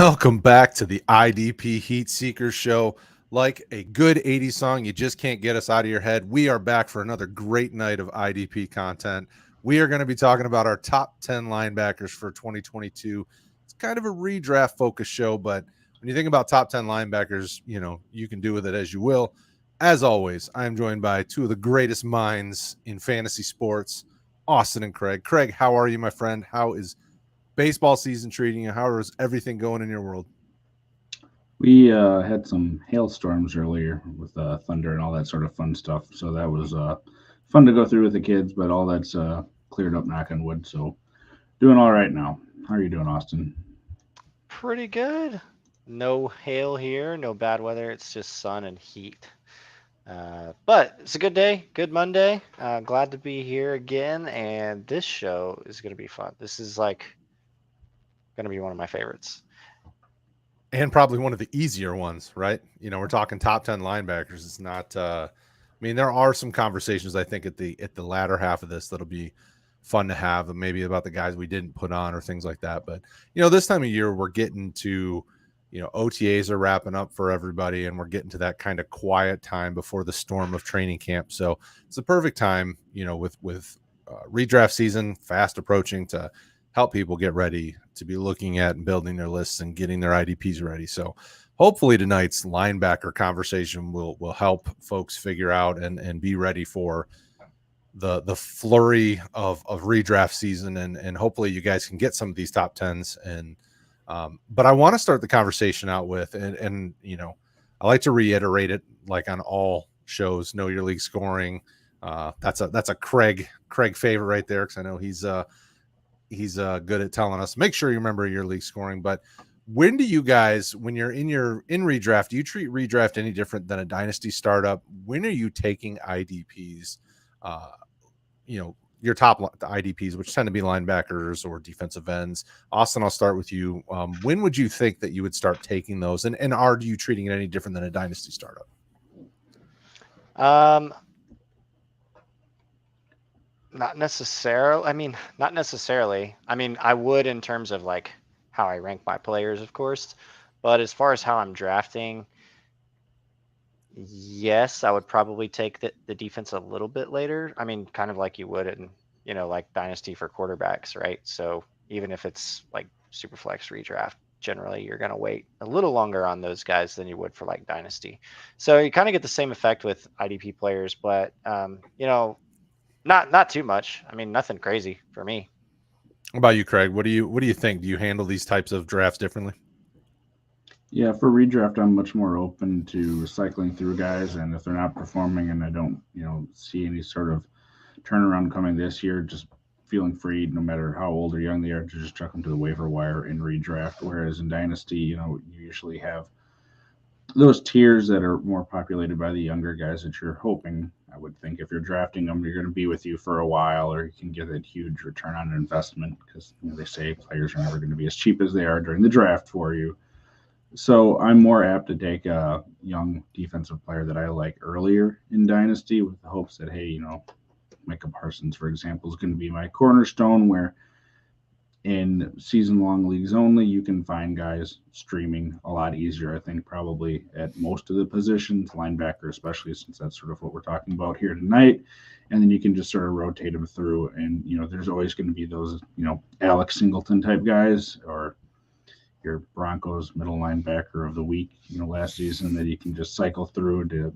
Welcome back to the IDP Heatseekers show. Like a good 80s song, you just can't get us out of your head. We are back for another great night of IDP content. We are going to be talking about our top 10 linebackers for 2022. It's kind of a redraft focused show, but when you think about top 10 linebackers, you can do with it as you will. As always, I am joined by two of the greatest minds in fantasy sports, Austin and Kraig. Kraig, how are you, my friend? How is baseball season treating you? How is everything going in your world? We had some hailstorms earlier with thunder and all that sort of fun stuff. So that was fun to go through with the kids, but all that's cleared up, knock on wood. So doing all right now. How are you doing, Austin? Pretty good. No hail here, no bad weather. It's just sun and heat. But it's a good day, good Monday. Glad to be here again, and this show is going to be fun. This is like going to be one of my favorites. And probably one of the easier ones, right? We're talking top 10 linebackers. It's not there are some conversations I think at the latter half of this that'll be fun to have, maybe about the guys we didn't put on or things like that. But this time of year we're getting to OTAs are wrapping up for everybody, and we're getting to that kind of quiet time before the storm of training camp. So it's the perfect time, with redraft season fast approaching, to help people get ready to be looking at and building their lists and getting their IDPs ready. So hopefully tonight's linebacker conversation will help folks figure out and be ready for the flurry of redraft season, and hopefully you guys can get some of these top 10s. And but I want to start the conversation out with, and I like to reiterate it, like on all shows, know your league scoring. That's a Kraig favorite right there, because I know he's good at telling us, make sure you remember your league scoring. But when do you guys, when you're in redraft, do you treat redraft any different than a dynasty startup? When are you taking IDPs? Your top IDPs, which tend to be linebackers or defensive ends. Austin, I'll start with you. When would you think that you would start taking those? And are you treating it any different than a dynasty startup? Not necessarily. Not necessarily. I would in terms of like how I rank my players, of course. But as far as how I'm drafting, yes, I would probably take the defense a little bit later. Kind of like you would in, like dynasty for quarterbacks, right? So even if it's like super flex redraft, generally you're going to wait a little longer on those guys than you would for like dynasty. So you kind of get the same effect with IDP players, but not too much. Nothing crazy for me. What about you, Kraig? What do you think? Do you handle these types of drafts differently? Yeah, for redraft, I'm much more open to cycling through guys, and if they're not performing and I don't, see any sort of turnaround coming this year, just feeling free, no matter how old or young they are, to just chuck them to the waiver wire in redraft. Whereas in dynasty, you usually have those tiers that are more populated by the younger guys that you're hoping, I would think, if you're drafting them, you're going to be with you for a while, or you can get that huge return on investment, because they say players are never going to be as cheap as they are during the draft for you. So I'm more apt to take a young defensive player that I like earlier in dynasty, with the hopes that, hey, Micah Parsons, for example, is going to be my cornerstone, where in season-long leagues only, you can find guys streaming a lot easier, I think, probably at most of the positions, linebacker especially, since that's sort of what we're talking about here tonight. And then you can just sort of rotate them through, and, there's always going to be those, Alex Singleton type guys, or your Broncos middle linebacker of the week, last season, that you can just cycle through to,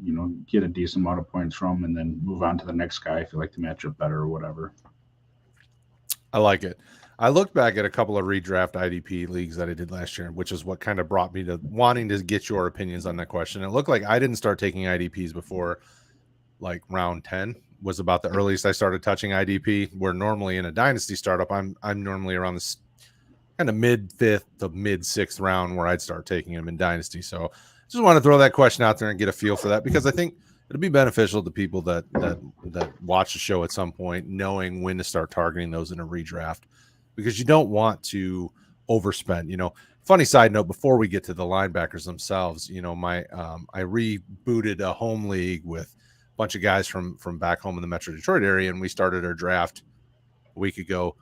get a decent amount of points from, and then move on to the next guy if you like the matchup better or whatever. I like it. I looked back at a couple of redraft IDP leagues that I did last year, which is what kind of brought me to wanting to get your opinions on that question. It looked like I didn't start taking IDPs before like round 10 was about the earliest I started touching IDP, where normally in a dynasty startup, I'm normally around this kind of mid 5th to mid 6th round where I'd start taking him in dynasty. So just want to throw that question out there and get a feel for that, because I think it'll be beneficial to people that watch the show at some point, knowing when to start targeting those in a redraft, because you don't want to overspend. Funny side note, before we get to the linebackers themselves, I rebooted a home league with a bunch of guys from back home in the Metro Detroit area, and we started our draft a week ago,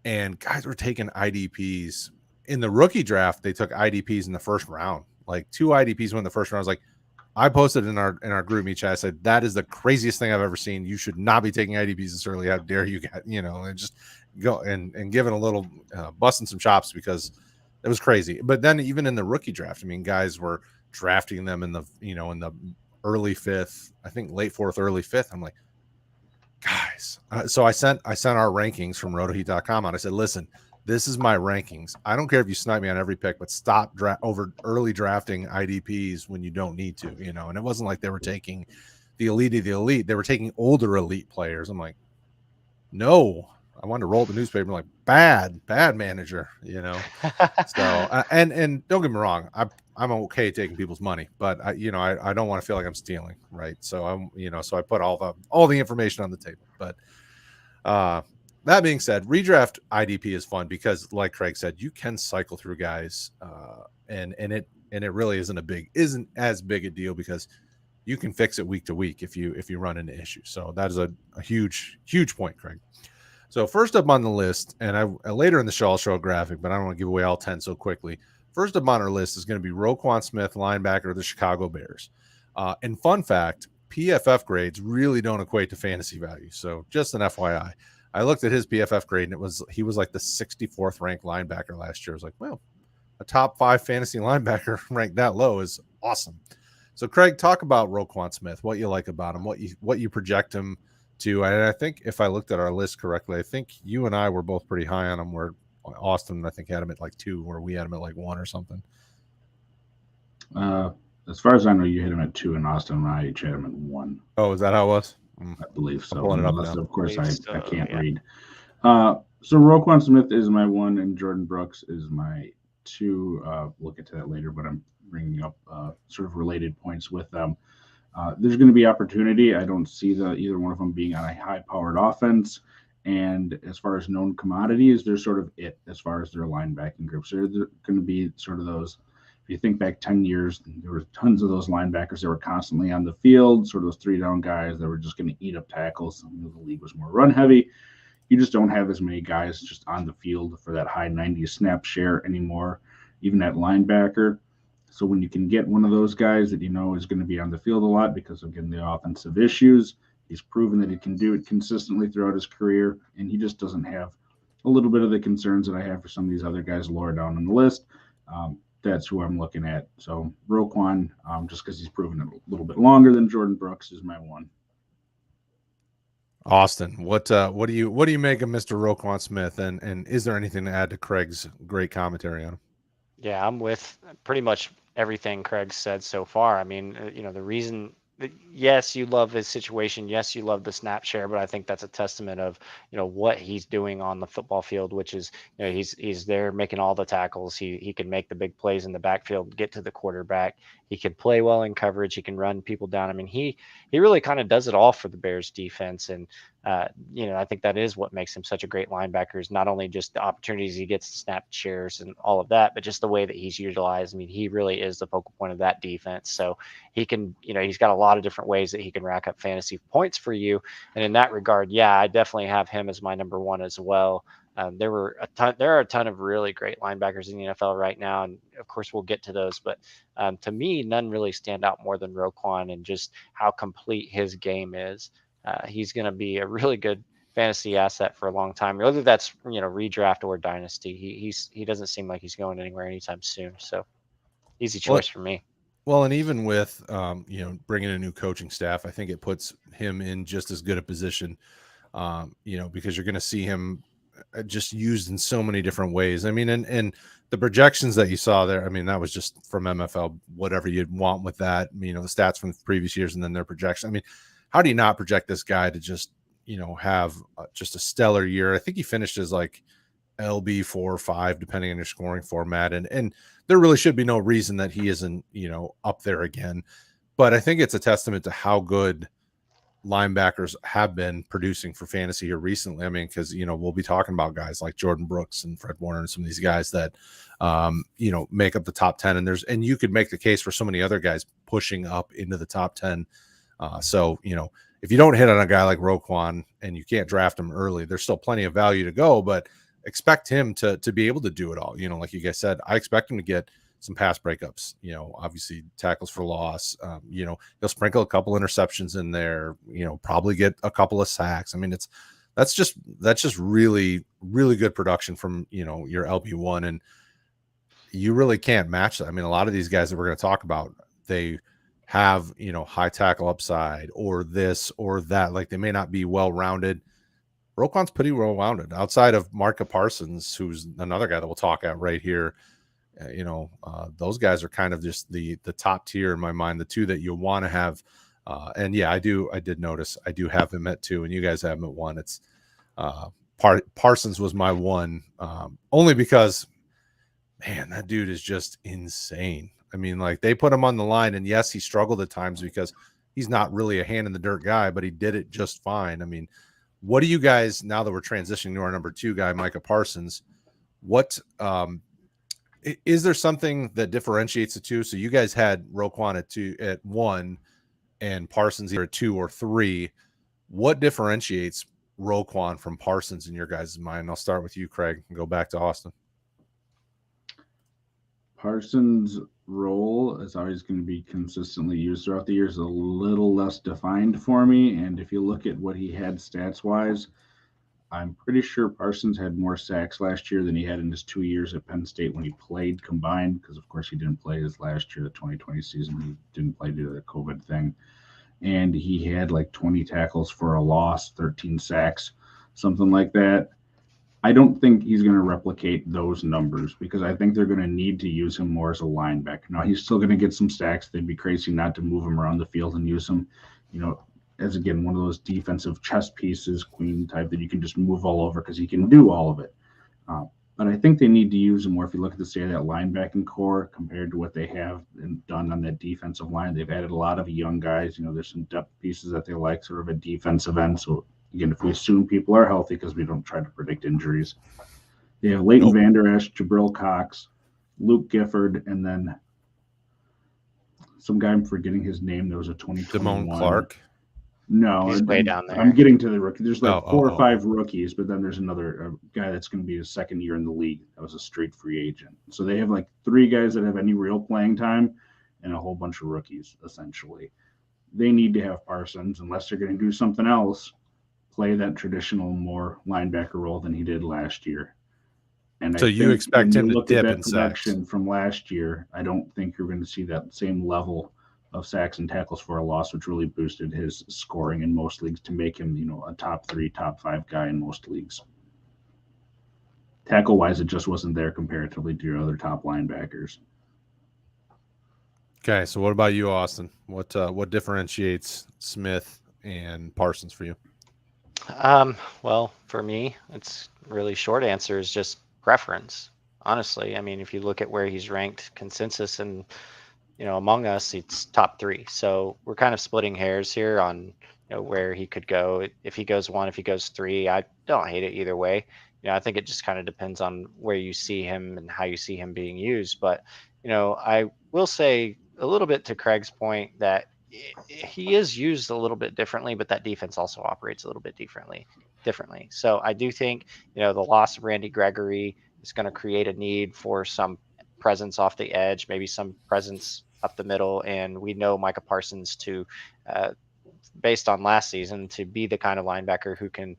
and guys were taking IDPs in the rookie draft, they took IDPs in the first round. Like 2 IDPs went in the first round. I was like, I posted in our group me chat. I said, that is the craziest thing I've ever seen. You should not be taking IDPs this early. How dare you get, and just go and give it a little busting some chops, because it was crazy. But then even in the rookie draft, I mean, guys were drafting them in the, in the early 5th, I think late 4th, early 5th. I'm like, guys. So I sent our rankings from rotoheat.com out. I said, listen, this is my rankings. I don't care if you snipe me on every pick, but stop early drafting IDPs when you don't need to, and it wasn't like they were taking the elite of the elite. They were taking older elite players. I'm like, no, I wanted to roll the newspaper. I'm like, bad manager, So, and don't get me wrong. I'm okay taking people's money, but I don't want to feel like I'm stealing. Right. So so I put all the information on the table, but, that being said, redraft IDP is fun because, like Kraig said, you can cycle through guys, and it really isn't as big a deal, because you can fix it week to week if you run into issues. So that is a huge point, Kraig. So first up on the list, and I later in the show I'll show a graphic, but I don't want to give away all 10 so quickly. First up on our list is going to be Roquan Smith, linebacker of the Chicago Bears. And fun fact, PFF grades really don't equate to fantasy value. So just an FYI. I looked at his PFF grade, and he was like the 64th ranked linebacker last year. I was like, well, a top 5 fantasy linebacker ranked that low is awesome. So Kraig, talk about Roquan Smith, what you like about him, what you project him to. And I think if I looked at our list correctly, I think you and I were both pretty high on him, where Austin, I think, had him at like 2, where we had him at like 1 or something. As far as I know, you hit him at 2, and Austin and I each had him at 1. Oh, is that how it was? I believe so. Pulling it up now. Of course, I can't read. So Roquan Smith is my 1, and Jordan Brooks is my 2. We'll get to that later, but I'm bringing up sort of related points with them. There's going to be opportunity. I don't see either one of them being on a high-powered offense. And as far as known commodities, they're sort of it as far as their linebacking groups. They're going to be sort of those. If you think back 10 years, there were tons of those linebackers that were constantly on the field, sort of those 3-down guys that were just going to eat up tackles. The league was more run-heavy. You just don't have as many guys just on the field for that high 90 snap share anymore, even at linebacker. So when you can get one of those guys that is going to be on the field a lot because of getting the offensive issues, he's proven that he can do it consistently throughout his career, and he just doesn't have a little bit of the concerns that I have for some of these other guys lower down on the list. That's who I'm looking at. So Roquan, just because he's proven it a little bit longer than Jordan Brooks, is my 1. Austin, what do you make of Mr. Roquan Smith, and is there anything to add to Craig's great commentary on him? Yeah, I'm with pretty much everything Kraig said so far. I mean, the reason, yes, you love his situation. Yes, you love the snap share, but I think that's a testament of, what he's doing on the football field, which is, he's there making all the tackles. He can make the big plays in the backfield, get to the quarterback. He can play well in coverage. He can run people down. I mean, he really kind of does it all for the Bears defense. And, I think that is what makes him such a great linebacker, is not only just the opportunities he gets to snap shares and all of that, but just the way that he's utilized. I mean, he really is the focal point of that defense. So he can, he's got a lot of different ways that he can rack up fantasy points for you. And in that regard, yeah, I definitely have him as my number 1 as well. There are a ton of really great linebackers in the NFL right now, and of course we'll get to those. But to me, none really stand out more than Roquan, and just how complete his game is. He's going to be a really good fantasy asset for a long time, whether that's redraft or dynasty. He doesn't seem like he's going anywhere anytime soon. So easy choice for me. Well, and even with bringing a new coaching staff, I think it puts him in just as good a position. Because you're going to see him just used in so many different ways. I mean, and the projections that you saw there, I mean, that was just from MFL, whatever you'd want with that, the stats from the previous years and then their projection. I mean, how do you not project this guy to just, have just a stellar year? I think he finished as like LB 4 or 5, depending on your scoring format. And there really should be no reason that he isn't, up there again. But I think it's a testament to how good linebackers have been producing for fantasy here recently. I mean, because we'll be talking about guys like Jordan Brooks and Fred Warner and some of these guys that make up the top 10, and you could make the case for so many other guys pushing up into the top 10. So if you don't hit on a guy like Roquan and you can't draft him early, there's still plenty of value to go, but expect him to be able to do it all. Like you guys said, I expect him to get some pass breakups, obviously tackles for loss. He'll sprinkle a couple interceptions in there, probably get a couple of sacks. I mean, that's just really, really good production from, your LB1. And you really can't match that. I mean, a lot of these guys that we're going to talk about, they have, high tackle upside or this or that. Like, they may not be well-rounded. Roquan's pretty well-rounded outside of Micah Parsons, who's another guy that we'll talk at right here. Those guys are kind of just the top tier in my mind, the two that you want to have. And yeah, I did notice I do have him at 2 and you guys have him at 1. It's Parsons was my 1, only because, man, that dude is just insane. I mean, like, they put him on the line, and yes, he struggled at times because he's not really a hand in the dirt guy, but he did it just fine. I mean, what do you guys, now that we're transitioning to our number 2 guy, Micah Parsons, what is there something that differentiates the two? So you guys had Roquan at 1 and Parsons either at 2 or 3. What differentiates Roquan from Parsons in your guys' mind? I'll start with you, Kraig, and go back to Austin. Parsons' role is always going to be consistently used throughout the years, a little less defined for me. And if you look at what he had stats-wise, I'm pretty sure Parsons had more sacks last year than he had in his 2 years at Penn State when he played combined, because, of course, he didn't play his last year, the 2020 season. He didn't play due to the COVID thing. And he had like 20 tackles for a loss, 13 sacks, something like that. I don't think he's going to replicate those numbers because I think they're going to need to use him more as a linebacker. Now, he's still going to get some sacks. They'd be crazy not to move him around the field and use him, as, again, one of those defensive chess pieces, queen type, that you can just move all over because he can do all of it. But I think they need to use him more. If you look at the state of that linebacking core compared to what they have done on that defensive line, they've added a lot of young guys. There's some depth pieces that they like, sort of a defensive end. So, again, if we assume people are healthy, because we don't try to predict injuries, they have Leighton Vander Esch, Jabril Cox, Luke Gifford, and then some guy, I'm forgetting his name. There was a 2021. Damone Clark. No, he's way down there. I'm getting to the rookie. There's like 4 or 5 rookies, but then there's another guy that's going to be his second year in the league. That was a straight free agent. So they have like 3 guys that have any real playing time and a whole bunch of rookies, essentially. They need to have Parsons, unless they're going to do something else, play that traditional more linebacker role than he did last year. And so you expect him to dip in sacks from last year. I don't think you're going to see that same level of sacks and tackles for a loss, which really boosted his scoring in most leagues to make him, a top 3, top 5 guy in most leagues. Tackle-wise, it just wasn't there comparatively to your other top linebackers. Okay, so what about you, Austin? What differentiates Smith and Parsons for you? Well, for me, it's really short answer is just preference. Honestly, I mean, if you look at where he's ranked consensus and among us, it's top 3. So we're kind of splitting hairs here on where he could go. If he goes 1, if he goes 3, I don't hate it either way. I think it just kind of depends on where you see him and how you see him being used. But I will say a little bit to Craig's point that he is used a little bit differently, but that defense also operates a little bit differently. So I do think the loss of Randy Gregory is going to create a need for some presence off the edge, maybe some presence up the middle. And we know Micah Parsons to, based on last season, to be the kind of linebacker who can,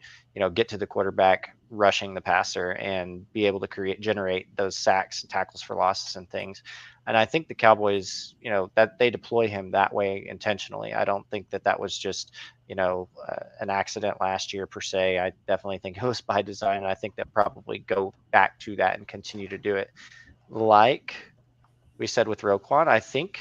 get to the quarterback rushing the passer and be able to generate those sacks and tackles for losses and things. And I think the Cowboys, that they deploy him that way intentionally. I don't think that was just, an accident last year per se. I definitely think it was by design. And I think they'll probably go back to that and continue to do it. Like we said with Roquan, I think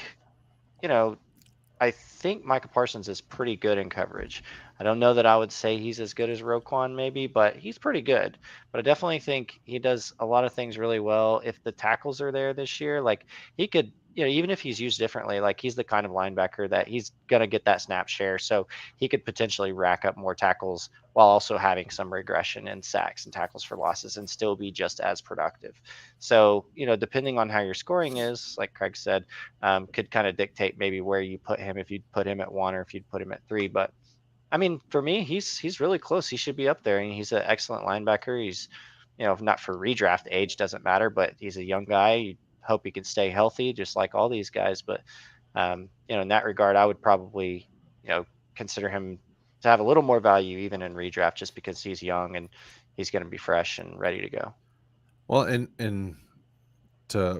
Micah Parsons is pretty good in coverage. I don't know that I would say he's as good as Roquan maybe, but he's pretty good. But I definitely think he does a lot of things really well. If the tackles are there this year, like he could, even if he's used differently, like he's the kind of linebacker that he's going to get that snap share. So he could potentially rack up more tackles while also having some regression in sacks and tackles for losses and still be just as productive. So, depending on how your scoring is, like Craig said, could kind of dictate maybe where you put him, if you'd put him at 1 or if you'd put him at 3. But I mean, for me, he's really close. He should be up there, and he's an excellent linebacker. He's, not for redraft, age doesn't matter, but he's a young guy. You hope he can stay healthy, just like all these guys. But, in that regard, I would probably, consider him to have a little more value even in redraft, just because he's young and he's going to be fresh and ready to go. Well, and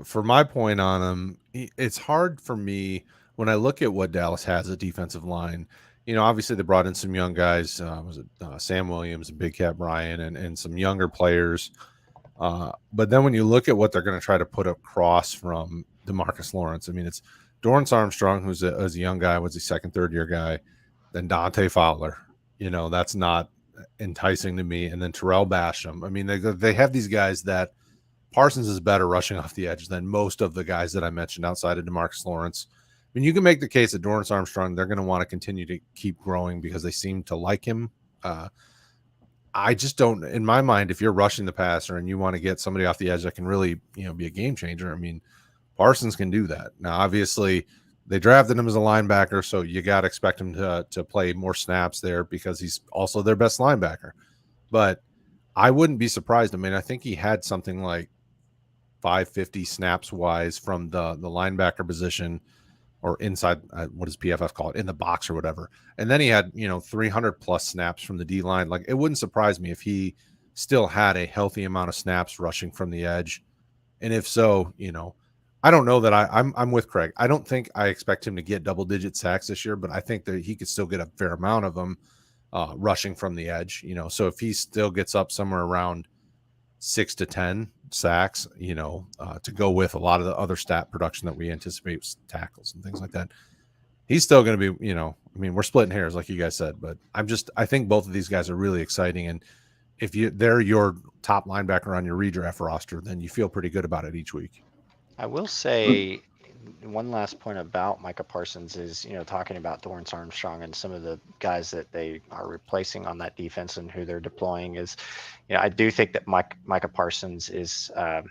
for my point on him, it's hard for me when I look at what Dallas has at defensive line. Obviously they brought in some young guys. Was it Sam Williams and Big Cat Bryan and some younger players. But then when you look at what they're going to try to put across from DeMarcus Lawrence, I mean, it's Dorrance Armstrong, who's a young guy, was a second, third year guy. Then Dante Fowler, that's not enticing to me. And then Terrell Basham. I mean, they have these guys that Parsons is better rushing off the edge than most of the guys that I mentioned outside of DeMarcus Lawrence. I mean, you can make the case that Dorrance Armstrong, they're going to want to continue to keep growing because they seem to like him. I just don't, in my mind, if you're rushing the passer and you want to get somebody off the edge that can really, be a game changer, I mean, Parsons can do that. Now, obviously, they drafted him as a linebacker, so you got to expect him to play more snaps there because he's also their best linebacker. But I wouldn't be surprised. I mean, I think he had something like 550 snaps wise from the linebacker position or inside, what does PFF call it, in the box or whatever. And then he had, 300 plus snaps from the D line. Like, it wouldn't surprise me if he still had a healthy amount of snaps rushing from the edge. And if so, I don't know that I'm with Kraig. I don't think I expect him to get double digit sacks this year, but I think that he could still get a fair amount of them rushing from the edge, so if he still gets up somewhere around 6 to 10 sacks, to go with a lot of the other stat production that we anticipate with tackles and things like that, he's still going to be, I mean, we're splitting hairs like you guys said, but I think both of these guys are really exciting. And if they're your top linebacker on your redraft roster, then you feel pretty good about it each week. I will say one last point about Micah Parsons is, talking about Dorrance Armstrong and some of the guys that they are replacing on that defense and who they're deploying is, I do think that Micah Parsons is a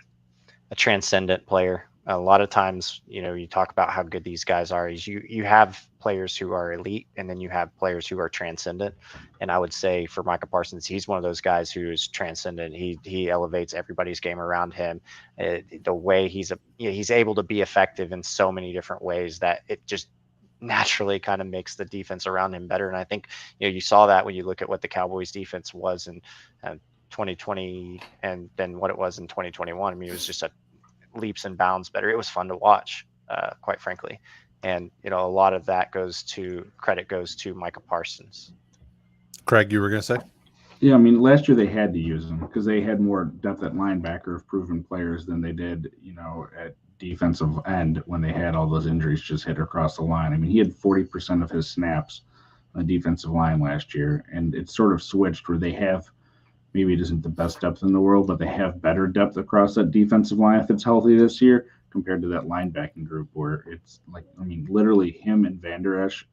transcendent player. A lot of times, you talk about how good these guys are. Is you have players who are elite, and then you have players who are transcendent. And I would say for Micah Parsons, he's one of those guys who is transcendent. He elevates everybody's game around him. The way he's able to be effective in so many different ways that it just naturally kind of makes the defense around him better. And I think you saw that when you look at what the Cowboys defense was in 2020 and then what it was in 2021. I mean, it was just a leaps and bounds better. It was fun to watch, quite frankly. And, a lot of that credit goes to Micah Parsons. Kraig, you were going to say? Yeah, I mean, last year they had to use him because they had more depth at linebacker of proven players than they did, at defensive end when they had all those injuries just hit across the line. I mean, he had 40% of his snaps on the defensive line last year, and it's sort of switched where they have, maybe it isn't the best depth in the world, but they have better depth across that defensive line if it's healthy this year compared to that linebacking group where it's like, I mean, literally him and Van Der Esch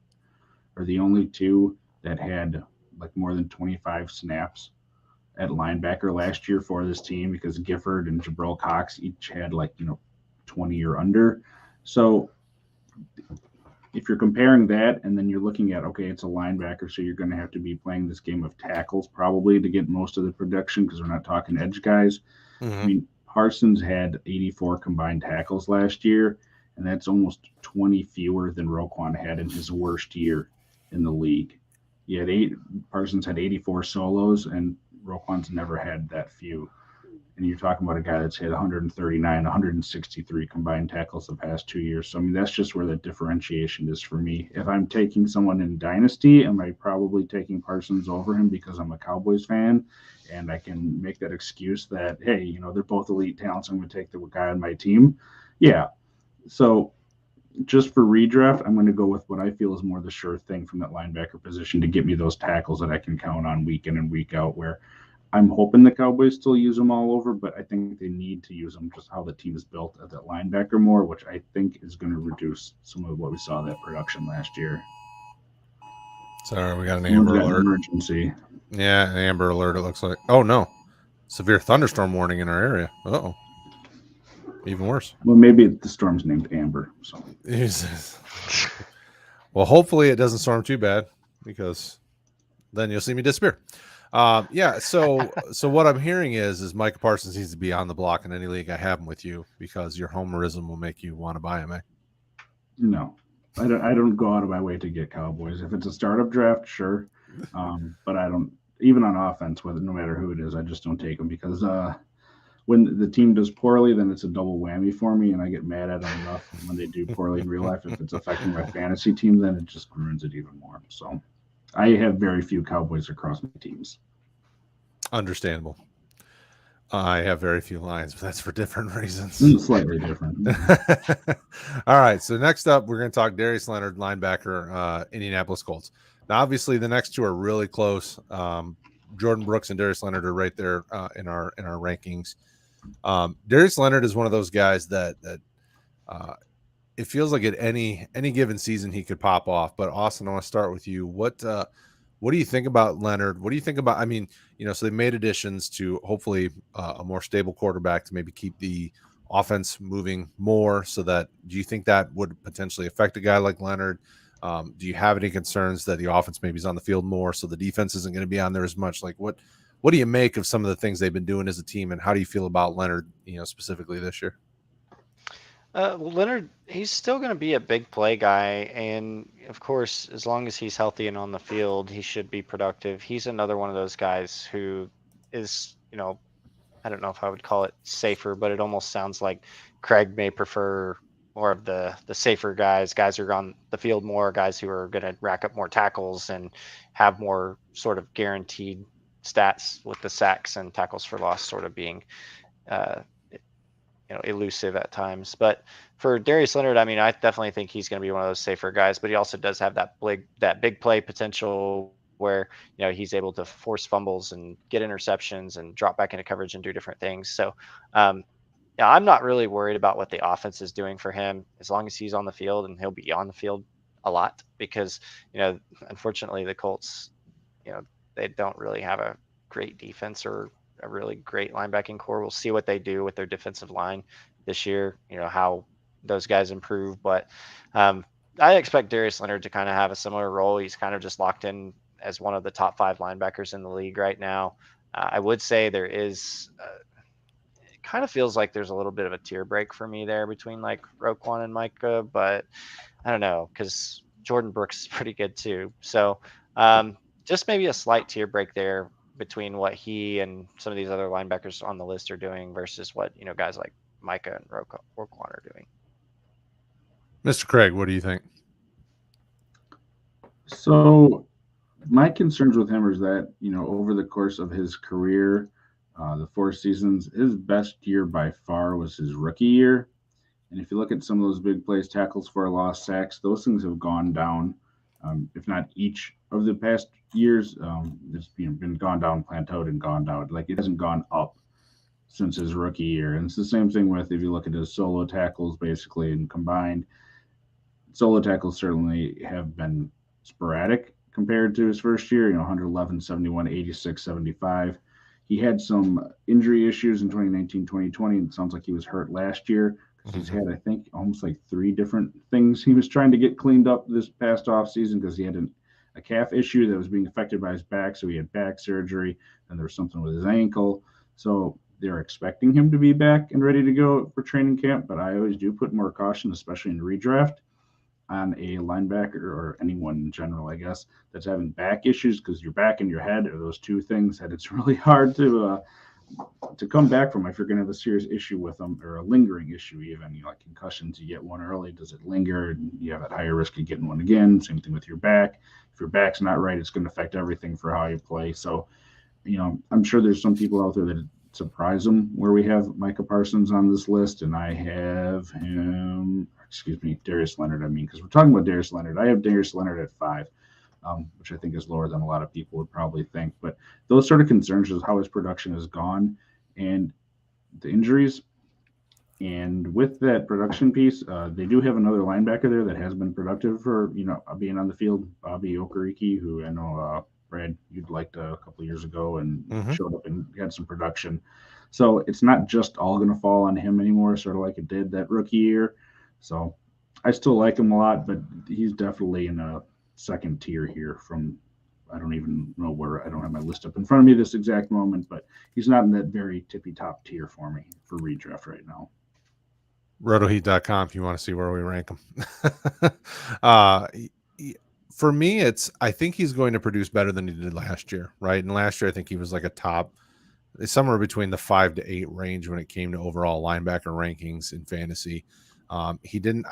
are the only two that had like more than 25 snaps at linebacker last year for this team because Gifford and Jabril Cox each had 20 or under. So if you're comparing that and then you're looking at, okay, it's a linebacker, so you're going to have to be playing this game of tackles probably to get most of the production because we're not talking edge guys. Mm-hmm. I mean, Parsons had 84 combined tackles last year, and that's almost 20 fewer than Roquan had in his worst year in the league. Parsons had 84 solos, and Roquan's never had that few. And you're talking about a guy that's hit 139, 163 combined tackles the past 2 years. So, I mean, that's just where the differentiation is for me. If I'm taking someone in Dynasty, am I probably taking Parsons over him because I'm a Cowboys fan? And I can make that excuse that, hey, they're both elite talents. I'm going to take the guy on my team. Yeah. So just for redraft, I'm going to go with what I feel is more the sure thing from that linebacker position to get me those tackles that I can count on week in and week out, where I'm hoping the Cowboys still use them all over, but I think they need to use them just how the team is built at that linebacker more, which I think is going to reduce some of what we saw that production last year. Sorry, we got an Amber Alert. Emergency. Yeah, an Amber Alert, it looks like. Oh, no. Severe thunderstorm warning in our area. Uh-oh. Even worse. Well, maybe the storm's named Amber. So. Well, hopefully it doesn't storm too bad because then you'll see me disappear. Yeah. So what I'm hearing is Micah Parsons needs to be on the block in any league I have him with you because your homerism will make you want to buy him. No, I don't go out of my way to get Cowboys. If it's a startup draft, sure, but I don't. Even on offense, whether no matter who it is, I just don't take them because when the team does poorly, then it's a double whammy for me, and I get mad at them enough when they do poorly in real life. If it's affecting my fantasy team, then it just ruins it even more. So I have very few Cowboys across my teams. Understandable. I have very few lines, but that's for different reasons. Slightly different. All right. So next up, we're going to talk Darius Leonard, linebacker, Indianapolis Colts. Now, obviously, the next two are really close. Jordan Brooks and Darius Leonard are right there in our rankings. Darius Leonard is one of those guys that it feels like at any given season he could pop off. But Austin, I want to start with you. What do you think about Leonard? What do you think about? I mean, so they made additions to hopefully a more stable quarterback to maybe keep the offense moving more. So that do you think that would potentially affect a guy like Leonard? Do you have any concerns that the offense maybe is on the field more, so the defense isn't going to be on there as much? Like, what do you make of some of the things they've been doing as a team, and how do you feel about Leonard, specifically this year? Leonard, he's still going to be a big play guy, and of course, as long as he's healthy and on the field, he should be productive. He's another one of those guys who is, I don't know if I would call it safer, but it almost sounds like Kraig may prefer more of the safer guys who are on the field more, guys who are going to rack up more tackles and have more sort of guaranteed stats, with the sacks and tackles for loss sort of being elusive at times. But for Darius Leonard, I mean, I definitely think he's going to be one of those safer guys, but he also does have that big play potential where, he's able to force fumbles and get interceptions and drop back into coverage and do different things. So, I'm not really worried about what the offense is doing for him as long as he's on the field, and he'll be on the field a lot because, unfortunately the Colts, they don't really have a great defense or a really great linebacking core. We'll see what they do with their defensive line this year, how those guys improve. But I expect Darius Leonard to kind of have a similar role. He's kind of just locked in as one of the top 5 linebackers in the league right now. I would say there is, it kind of feels like there's a little bit of a tier break for me there between like Roquan and Micah, but I don't know, because Jordan Brooks is pretty good too. So just maybe a slight tier break there between what he and some of these other linebackers on the list are doing versus what, guys like Micah and Roquan are doing. Mr. Kraig, what do you think? So my concerns with him is that, over the course of his career, the 4 seasons, his best year by far was his rookie year. And if you look at some of those big plays, tackles for a loss, sacks, those things have gone down. If not each of the past years, it's been gone down, plateaued, and gone down. Like, it hasn't gone up since his rookie year. And it's the same thing with, if you look at his solo tackles, basically, and combined, solo tackles certainly have been sporadic compared to his first year, 111, 71, 86, 75. He had some injury issues in 2019, 2020. It sounds like he was hurt last year. He's had, I think, almost like 3 different things he was trying to get cleaned up this past offseason because he had a calf issue that was being affected by his back. So he had back surgery, and there was something with his ankle. So they're expecting him to be back and ready to go for training camp. But I always do put more caution, especially in redraft, on a linebacker or anyone in general, I guess, that's having back issues, because your back and your head are those 2 things that it's really hard to come back from if you're going to have a serious issue with them, or a lingering issue even. Like concussions, you get one early, does it linger? And you have at higher risk of getting one again. Same thing with your back. If your back's not right, it's going to affect everything for how you play. So, I'm sure there's some people out there that surprise them where we have Micah Parsons on this list, and I have him, Darius Leonard, because we're talking about Darius Leonard. I have Darius Leonard at 5. Which I think is lower than a lot of people would probably think. But those sort of concerns is how his production has gone and the injuries. And with that production piece, they do have another linebacker there that has been productive for, being on the field, Bobby Okeriki, who I know, Brad, you'd liked a couple of years ago and showed up and had some production. So it's not just all going to fall on him anymore, sort of like it did that rookie year. So I still like him a lot, but he's definitely in a second tier here from I don't even know where. I don't have my list up in front of me this exact moment, but he's not in that very tippy top tier for me for redraft right now. Rotoheat.com if you want to see where we rank him. For me, I think he's going to produce better than he did last year, right? And last year, I think he was like a top, somewhere between the 5 to 8 range when it came to overall linebacker rankings in fantasy. I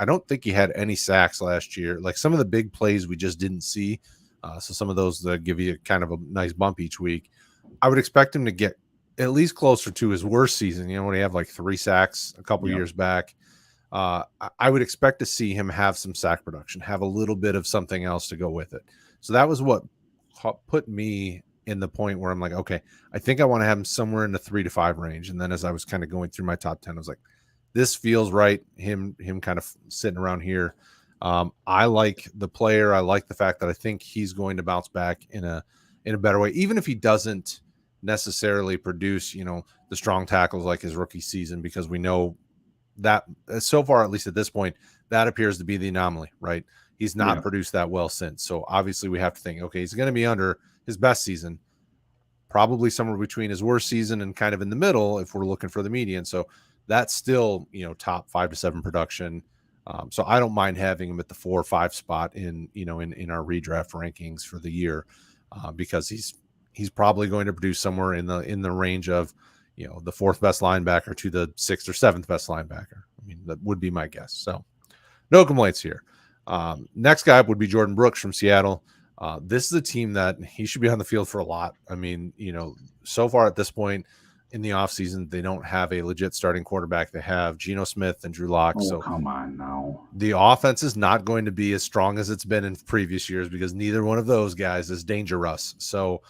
don't think he had any sacks last year. Like some of the big plays we just didn't see. So some of those that give you kind of a nice bump each week. I would expect him to get at least closer to his worst season, when he had like 3 sacks a couple years back. I would expect to see him have some sack production, have a little bit of something else to go with it. So that was what put me in the point where I'm like, okay, I think I want to have him somewhere in the 3 to 5 range. And then as I was kind of going through my top 10, I was like, this feels right. Him kind of sitting around here. I like the player. I like the fact that I think he's going to bounce back in a better way, even if he doesn't necessarily produce, the strong tackles like his rookie season, because we know that so far, at least at this point, that appears to be the anomaly, right? He's not produced that well since. So obviously we have to think, okay, he's going to be under his best season, probably somewhere between his worst season and kind of in the middle if we're looking for the median. So that's still, top 5 to 7 production. So I don't mind having him at the 4 or 5 spot in our redraft rankings for the year, because he's probably going to produce somewhere in the range of, the 4th best linebacker to the 6th or 7th best linebacker. I mean, that would be my guess. So no complaints here. Next guy would be Jordan Brooks from Seattle. This is a team that he should be on the field for a lot. I mean, so far at this point in the offseason, they don't have a legit starting quarterback. They have Geno Smith and Drew Lock. Oh, so come on now. The offense is not going to be as strong as it's been in previous years because neither one of those guys is dangerous. So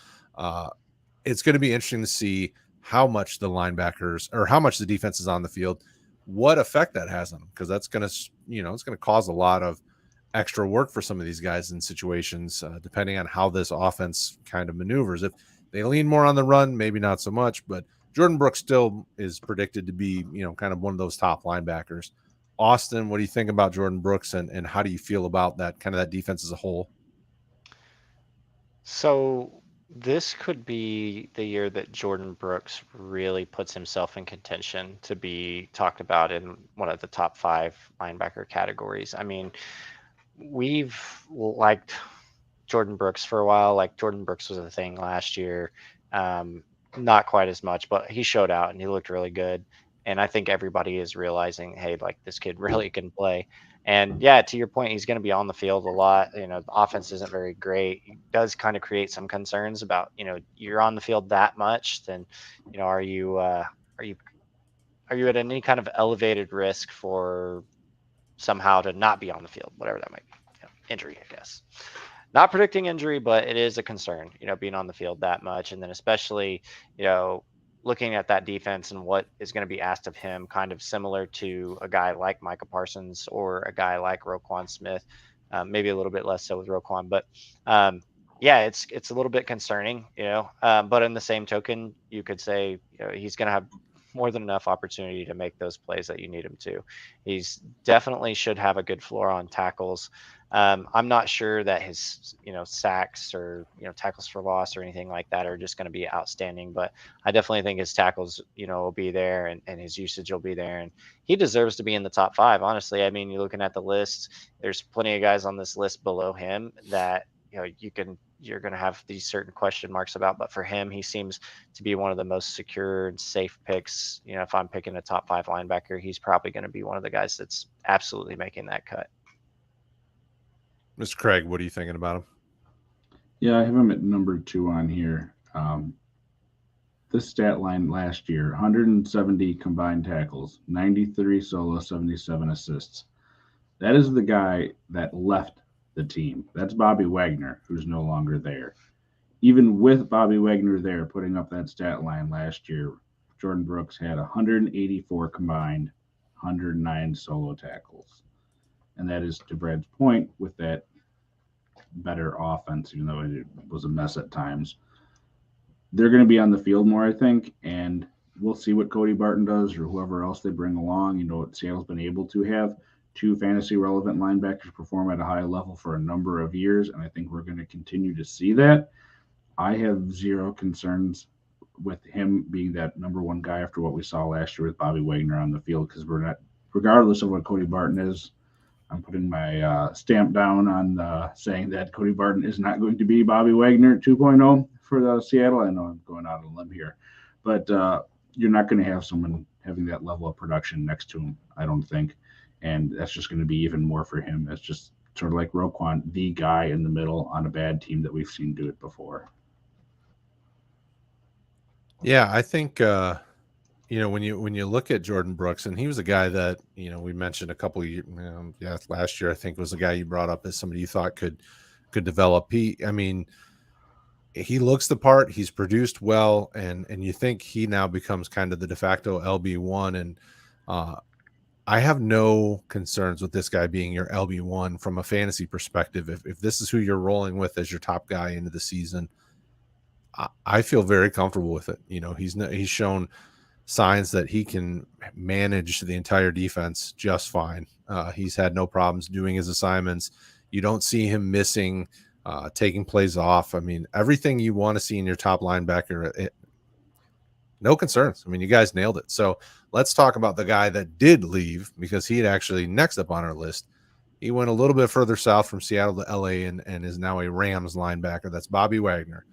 it's going to be interesting to see how much the linebackers or how much the defense is on the field, what effect that has on them, because that's going to, it's going to cause a lot of extra work for some of these guys in situations, depending on how this offense kind of maneuvers. If they lean more on the run, maybe not so much, but Jordan Brooks still is predicted to be, kind of one of those top linebackers. Austin, what do you think about Jordan Brooks and how do you feel about that kind of that defense as a whole? So this could be the year that Jordan Brooks really puts himself in contention to be talked about in one of the top 5 linebacker categories. I mean, we've liked Jordan Brooks for a while. Like Jordan Brooks was a thing last year. Not quite as much, but he showed out and he looked really good. And I think everybody is realizing, hey, like this kid really can play. And yeah, to your point, he's going to be on the field a lot. The offense isn't very great. It does kind of create some concerns about, you're on the field that much, then, are you at any kind of elevated risk for somehow to not be on the field, whatever that might be, injury, I guess. Not predicting injury, but it is a concern, being on the field that much. And then especially, looking at that defense and what is going to be asked of him, kind of similar to a guy like Micah Parsons or a guy like Roquan Smith, maybe a little bit less so with Roquan, but yeah, it's a little bit concerning, but in the same token, you could say, he's going to have more than enough opportunity to make those plays that you need him to. He's definitely should have a good floor on tackles. I'm not sure that his, sacks or, tackles for loss or anything like that are just going to be outstanding, but I definitely think his tackles, will be there and his usage will be there. And he deserves to be in the top 5. Honestly, I mean, you're looking at the list, there's plenty of guys on this list below him that, you're going to have these certain question marks about, but for him, he seems to be one of the most secure and safe picks. If I'm picking a top 5 linebacker, he's probably going to be one of the guys that's absolutely making that cut. Mr. Kraig, what are you thinking about him? Yeah, I have him at number 2 on here. This stat line last year, 170 combined tackles, 93 solo, 77 assists. That is the guy that left the team. That's Bobby Wagner, who's no longer there. Even with Bobby Wagner there putting up that stat line last year, Jordan Brooks had 184 combined, 109 solo tackles. And that is, to Brad's point, with that better offense, even though it was a mess at times. They're going to be on the field more, I think, and we'll see what Cody Barton does or whoever else they bring along. What Seattle's been able to have two fantasy relevant linebackers perform at a high level for a number of years, and I think we're going to continue to see that. I have zero concerns with him being that number one guy after what we saw last year with Bobby Wagner on the field, because we're not, regardless of what Cody Barton is, I'm putting my stamp down on saying that Cody Barton is not going to be Bobby Wagner 2.0 for Seattle. I know I'm going out on a limb here, but you're not going to have someone having that level of production next to him, I don't think. And that's just going to be even more for him. It's just sort of like Roquan, the guy in the middle on a bad team that we've seen do it before. Yeah, I think when you look at Jordan Brooks, and he was a guy that we mentioned a couple of years, last year I think was the guy you brought up as somebody you thought could develop. He looks the part. He's produced well, and you think he now becomes kind of the de facto LB1. And I have no concerns with this guy being your LB1 from a fantasy perspective. If this is who you're rolling with as your top guy into the season, I feel very comfortable with it. He's shown signs that he can manage the entire defense just fine. He's had no problems doing his assignments. You don't see him missing, taking plays off. I mean, everything you want to see in your top linebacker, no concerns. I mean, you guys nailed it. So let's talk about the guy that did leave, because he had actually next up on our list. He went a little bit further south from Seattle to LA and is now a Rams linebacker. That's Bobby Wagner.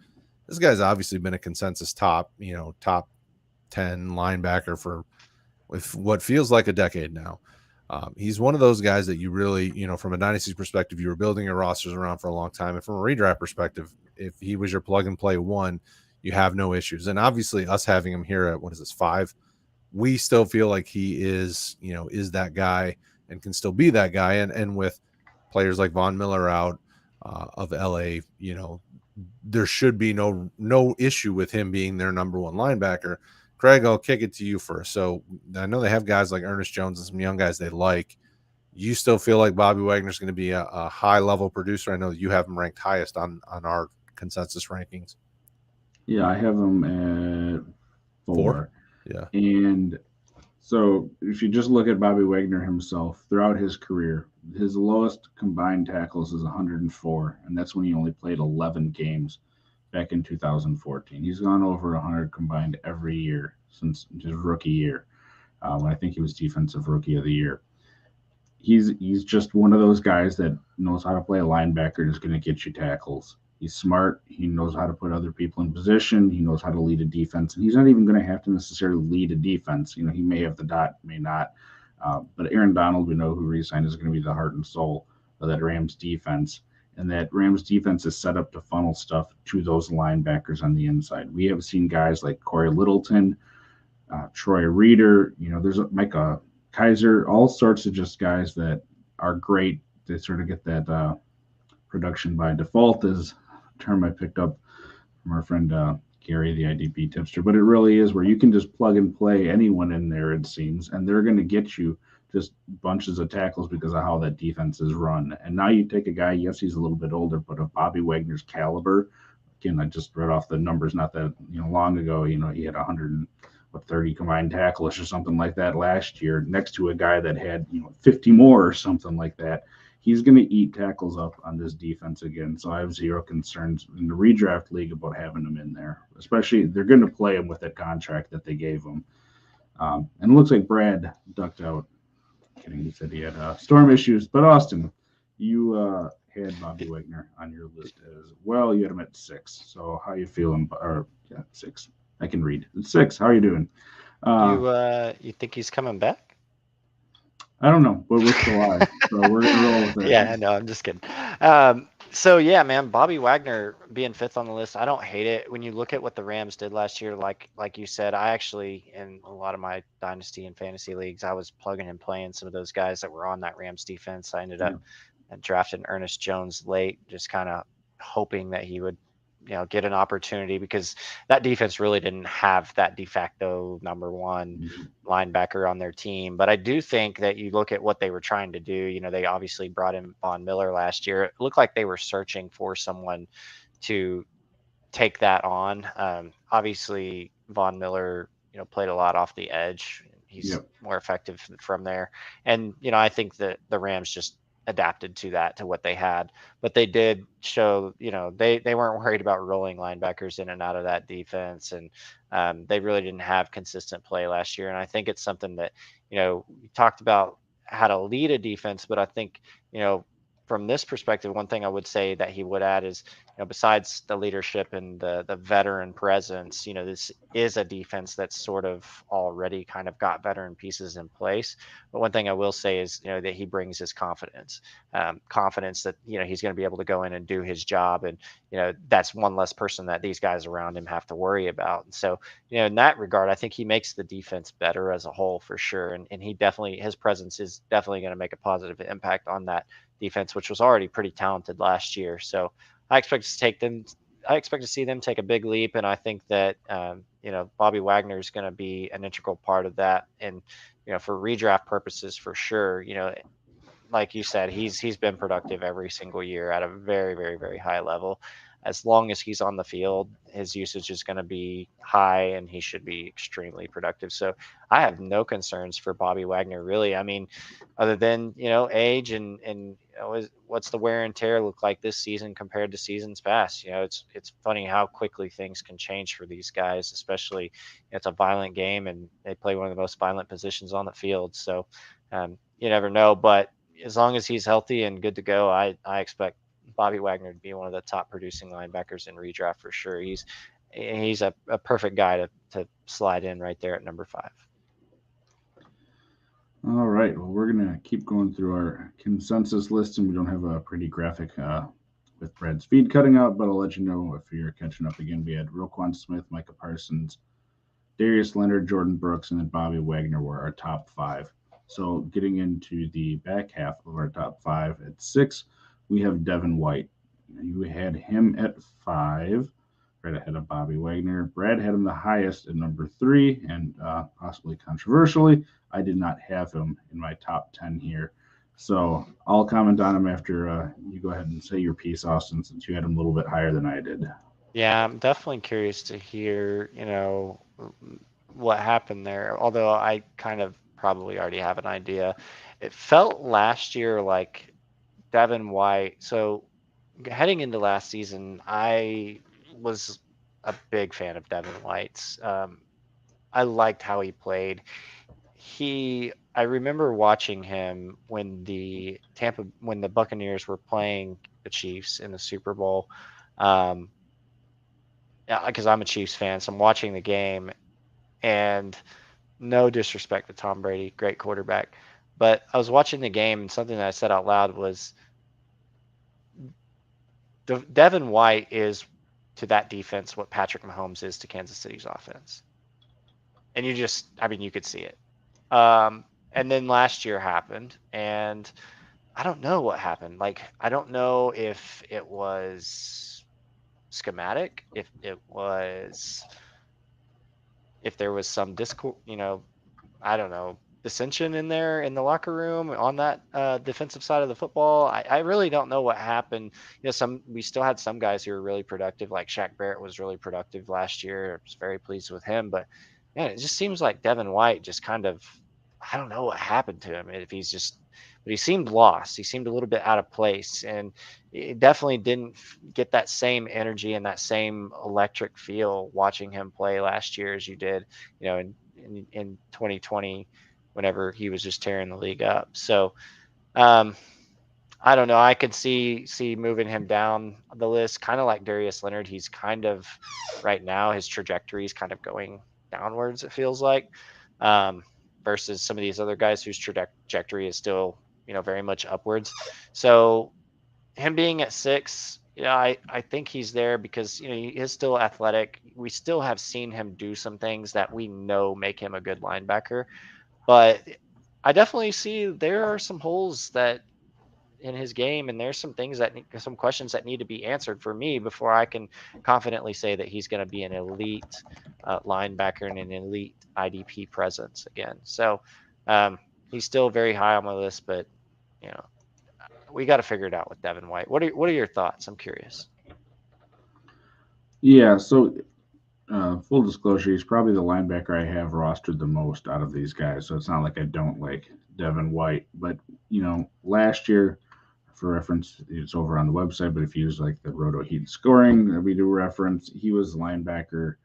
This guy's obviously been a consensus top 10 linebacker for what feels like a decade now. He's one of those guys that you really, from a dynasty perspective, you were building your rosters around for a long time. And from a redraft perspective, if he was your plug and play one, you have no issues. And obviously us having him here at 5, we still feel like he is that guy and can still be that guy. And with players like Von Miller out of LA, there should be no issue with him being their number one linebacker. Kraig, I'll kick it to you first. So I know they have guys like Ernest Jones and some young guys they like. You still feel like Bobby Wagner's going to be a high-level producer? I know that you have him ranked highest on our consensus rankings. Yeah, I have him at 4. Yeah. And so if you just look at Bobby Wagner himself throughout his career, his lowest combined tackles is 104, and that's when he only played 11 games back in 2014. He's gone over 100 combined every year since his rookie year, when I think he was Defensive Rookie of the Year. He's just one of those guys that knows how to play a linebacker and is going to get you tackles. He's smart. He knows how to put other people in position. He knows how to lead a defense. And he's not even going to have to necessarily lead a defense. He may have the dot, may not. But Aaron Donald, we know who re-signed, is going to be the heart and soul of that Rams defense. And that Rams defense is set up to funnel stuff to those linebackers on the inside. We have seen guys like Corey Littleton, Troy Reeder, there's Micah Kaiser, all sorts of just guys that are great. They sort of get that production by default, is a term I picked up from our friend Gary, the IDP tipster. But it really is where you can just plug and play anyone in there, it seems, and they're going to get you just bunches of tackles because of how that defense is run. And now you take a guy, yes, he's a little bit older, but of Bobby Wagner's caliber. Again, I just read off the numbers not that long ago. He had 130 combined tackles or something like that last year, next to a guy that had 50 more or something like that. He's going to eat tackles up on this defense again. So I have zero concerns in the redraft league about having him in there. Especially, they're going to play him with that contract that they gave him. And it looks like Brad ducked out. Kidding, he said he had storm issues. But Austin, you had Bobby Wagner on your list as well. You had him at 6. So how you feeling? 6. I can read. 6. How are you doing? You think he's coming back? I don't know, but we're still live, so we're gonna roll with it. Yeah, I know. I'm just kidding. So yeah, man, Bobby Wagner being 5th on the list, I don't hate it. When you look at what the Rams did last year, like you said, I actually, in a lot of my dynasty and fantasy leagues, I was plugging and playing some of those guys that were on that Rams defense. I ended up drafting Ernest Jones late, just kind of hoping that he would get an opportunity, because that defense really didn't have that de facto number one linebacker on their team. But I do think that you look at what they were trying to do. They obviously brought in Von Miller last year. It looked like they were searching for someone to take that on. Obviously, Von Miller, played a lot off the edge. he's more effective from there. And, I think that the Rams just adapted to that, to what they had, but they did show, they weren't worried about rolling linebackers in and out of that defense. And they really didn't have consistent play last year. And I think it's something that, we talked about how to lead a defense, but I think, from this perspective, one thing I would say that he would add is, besides the leadership and the veteran presence, this is a defense that's sort of already kind of got veteran pieces in place. But one thing I will say is, that he brings his confidence, confidence that, he's going to be able to go in and do his job. And, that's one less person that these guys around him have to worry about. And so, in that regard, I think he makes the defense better as a whole for sure. And he definitely, his presence is definitely going to make a positive impact on that defense, which was already pretty talented last year. So I expect to see them take a big leap. And I think that, Bobby Wagner is going to be an integral part of that. And, for redraft purposes, for sure, like you said, he's been productive every single year at a very, very, very high level. As long as he's on the field, his usage is going to be high and he should be extremely productive. So I have no concerns for Bobby Wagner, really. I mean, other than, age and what's the wear and tear look like this season compared to seasons past? It's funny how quickly things can change for these guys, especially it's a violent game and they play one of the most violent positions on the field. So you never know, but as long as he's healthy and good to go, I expect Bobby Wagner to be one of the top producing linebackers in redraft for sure. He's a perfect guy to slide in right there at number 5. All right. Well, we're going to keep going through our consensus list, and we don't have a pretty graphic with Brad's feed cutting out, but I'll let you know if you're catching up again. We had Roquan Smith, Micah Parsons, Darius Leonard, Jordan Brooks, and then Bobby Wagner were our top 5. So getting into the back half of our top 5, at 6, we have Devon White. You had him at 5, right ahead of Bobby Wagner. Brad had him the highest at number 3, and possibly controversially, I did not have him in my top 10 here. So I'll comment on him after you go ahead and say your piece, Austin, since you had him a little bit higher than I did. Yeah, I'm definitely curious to hear, what happened there. Although I kind of probably already have an idea. It felt last year like Devon White. So heading into last season, I was a big fan of Devon White's. I liked how he played. I remember watching him when the Buccaneers were playing the Chiefs in the Super Bowl. Because I'm a Chiefs fan, so I'm watching the game, and no disrespect to Tom Brady, great quarterback, but I was watching the game, and something that I said out loud was, Devon White is to that defense what Patrick Mahomes is to Kansas City's offense. And you could see it. And then last year happened, and I don't know what happened. Like, I don't know if it was schematic, if there was some discord, I don't know, dissension in there in the locker room on that defensive side of the football. I really don't know what happened. We still had some guys who were really productive, like Shaq Barrett was really productive last year. I was very pleased with him, but man, it just seems like Devon White just kind of, I don't know what happened to him. But he seemed lost. He seemed a little bit out of place, and it definitely didn't get that same energy and that same electric feel watching him play last year as you did, in 2020, whenever he was just tearing the league up. So, I don't know. I could see moving him down the list, kind of like Darius Leonard. He's kind of right now, his trajectory is kind of going downwards, it feels like, versus some of these other guys whose trajectory is still, very much upwards. So him being at 6, I think he's there because, he is still athletic. We still have seen him do some things that we know make him a good linebacker, but I definitely see there are some holes in his game, and there's some questions that need to be answered for me before I can confidently say that he's going to be an elite linebacker and an elite IDP presence again. So he's still very high on my list, but we got to figure it out with Devon White. What are your thoughts? I'm curious. Yeah, so Full disclosure, he's probably the linebacker I have rostered the most out of these guys. So it's not like I don't like Devon White. But, last year, for reference, it's over on the website, but if you use like the Roto Heat scoring that we do reference, he was linebacker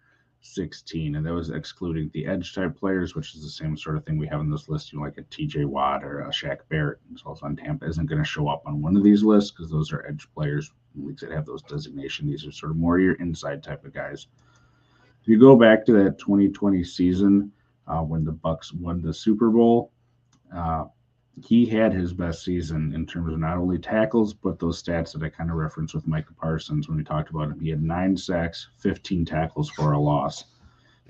16, and that was excluding the edge type players, which is the same sort of thing we have on this list. Like a TJ Watt or a Shaq Barrett, who's also on Tampa, isn't going to show up on one of these lists because those are edge players, leagues that have those designations. These are sort of more your inside type of guys. If you go back to that 2020 season when the Bucs won the Super Bowl, he had his best season in terms of not only tackles, but those stats that I kind of referenced with Micah Parsons when we talked about him. He had 9 sacks, 15 tackles for a loss.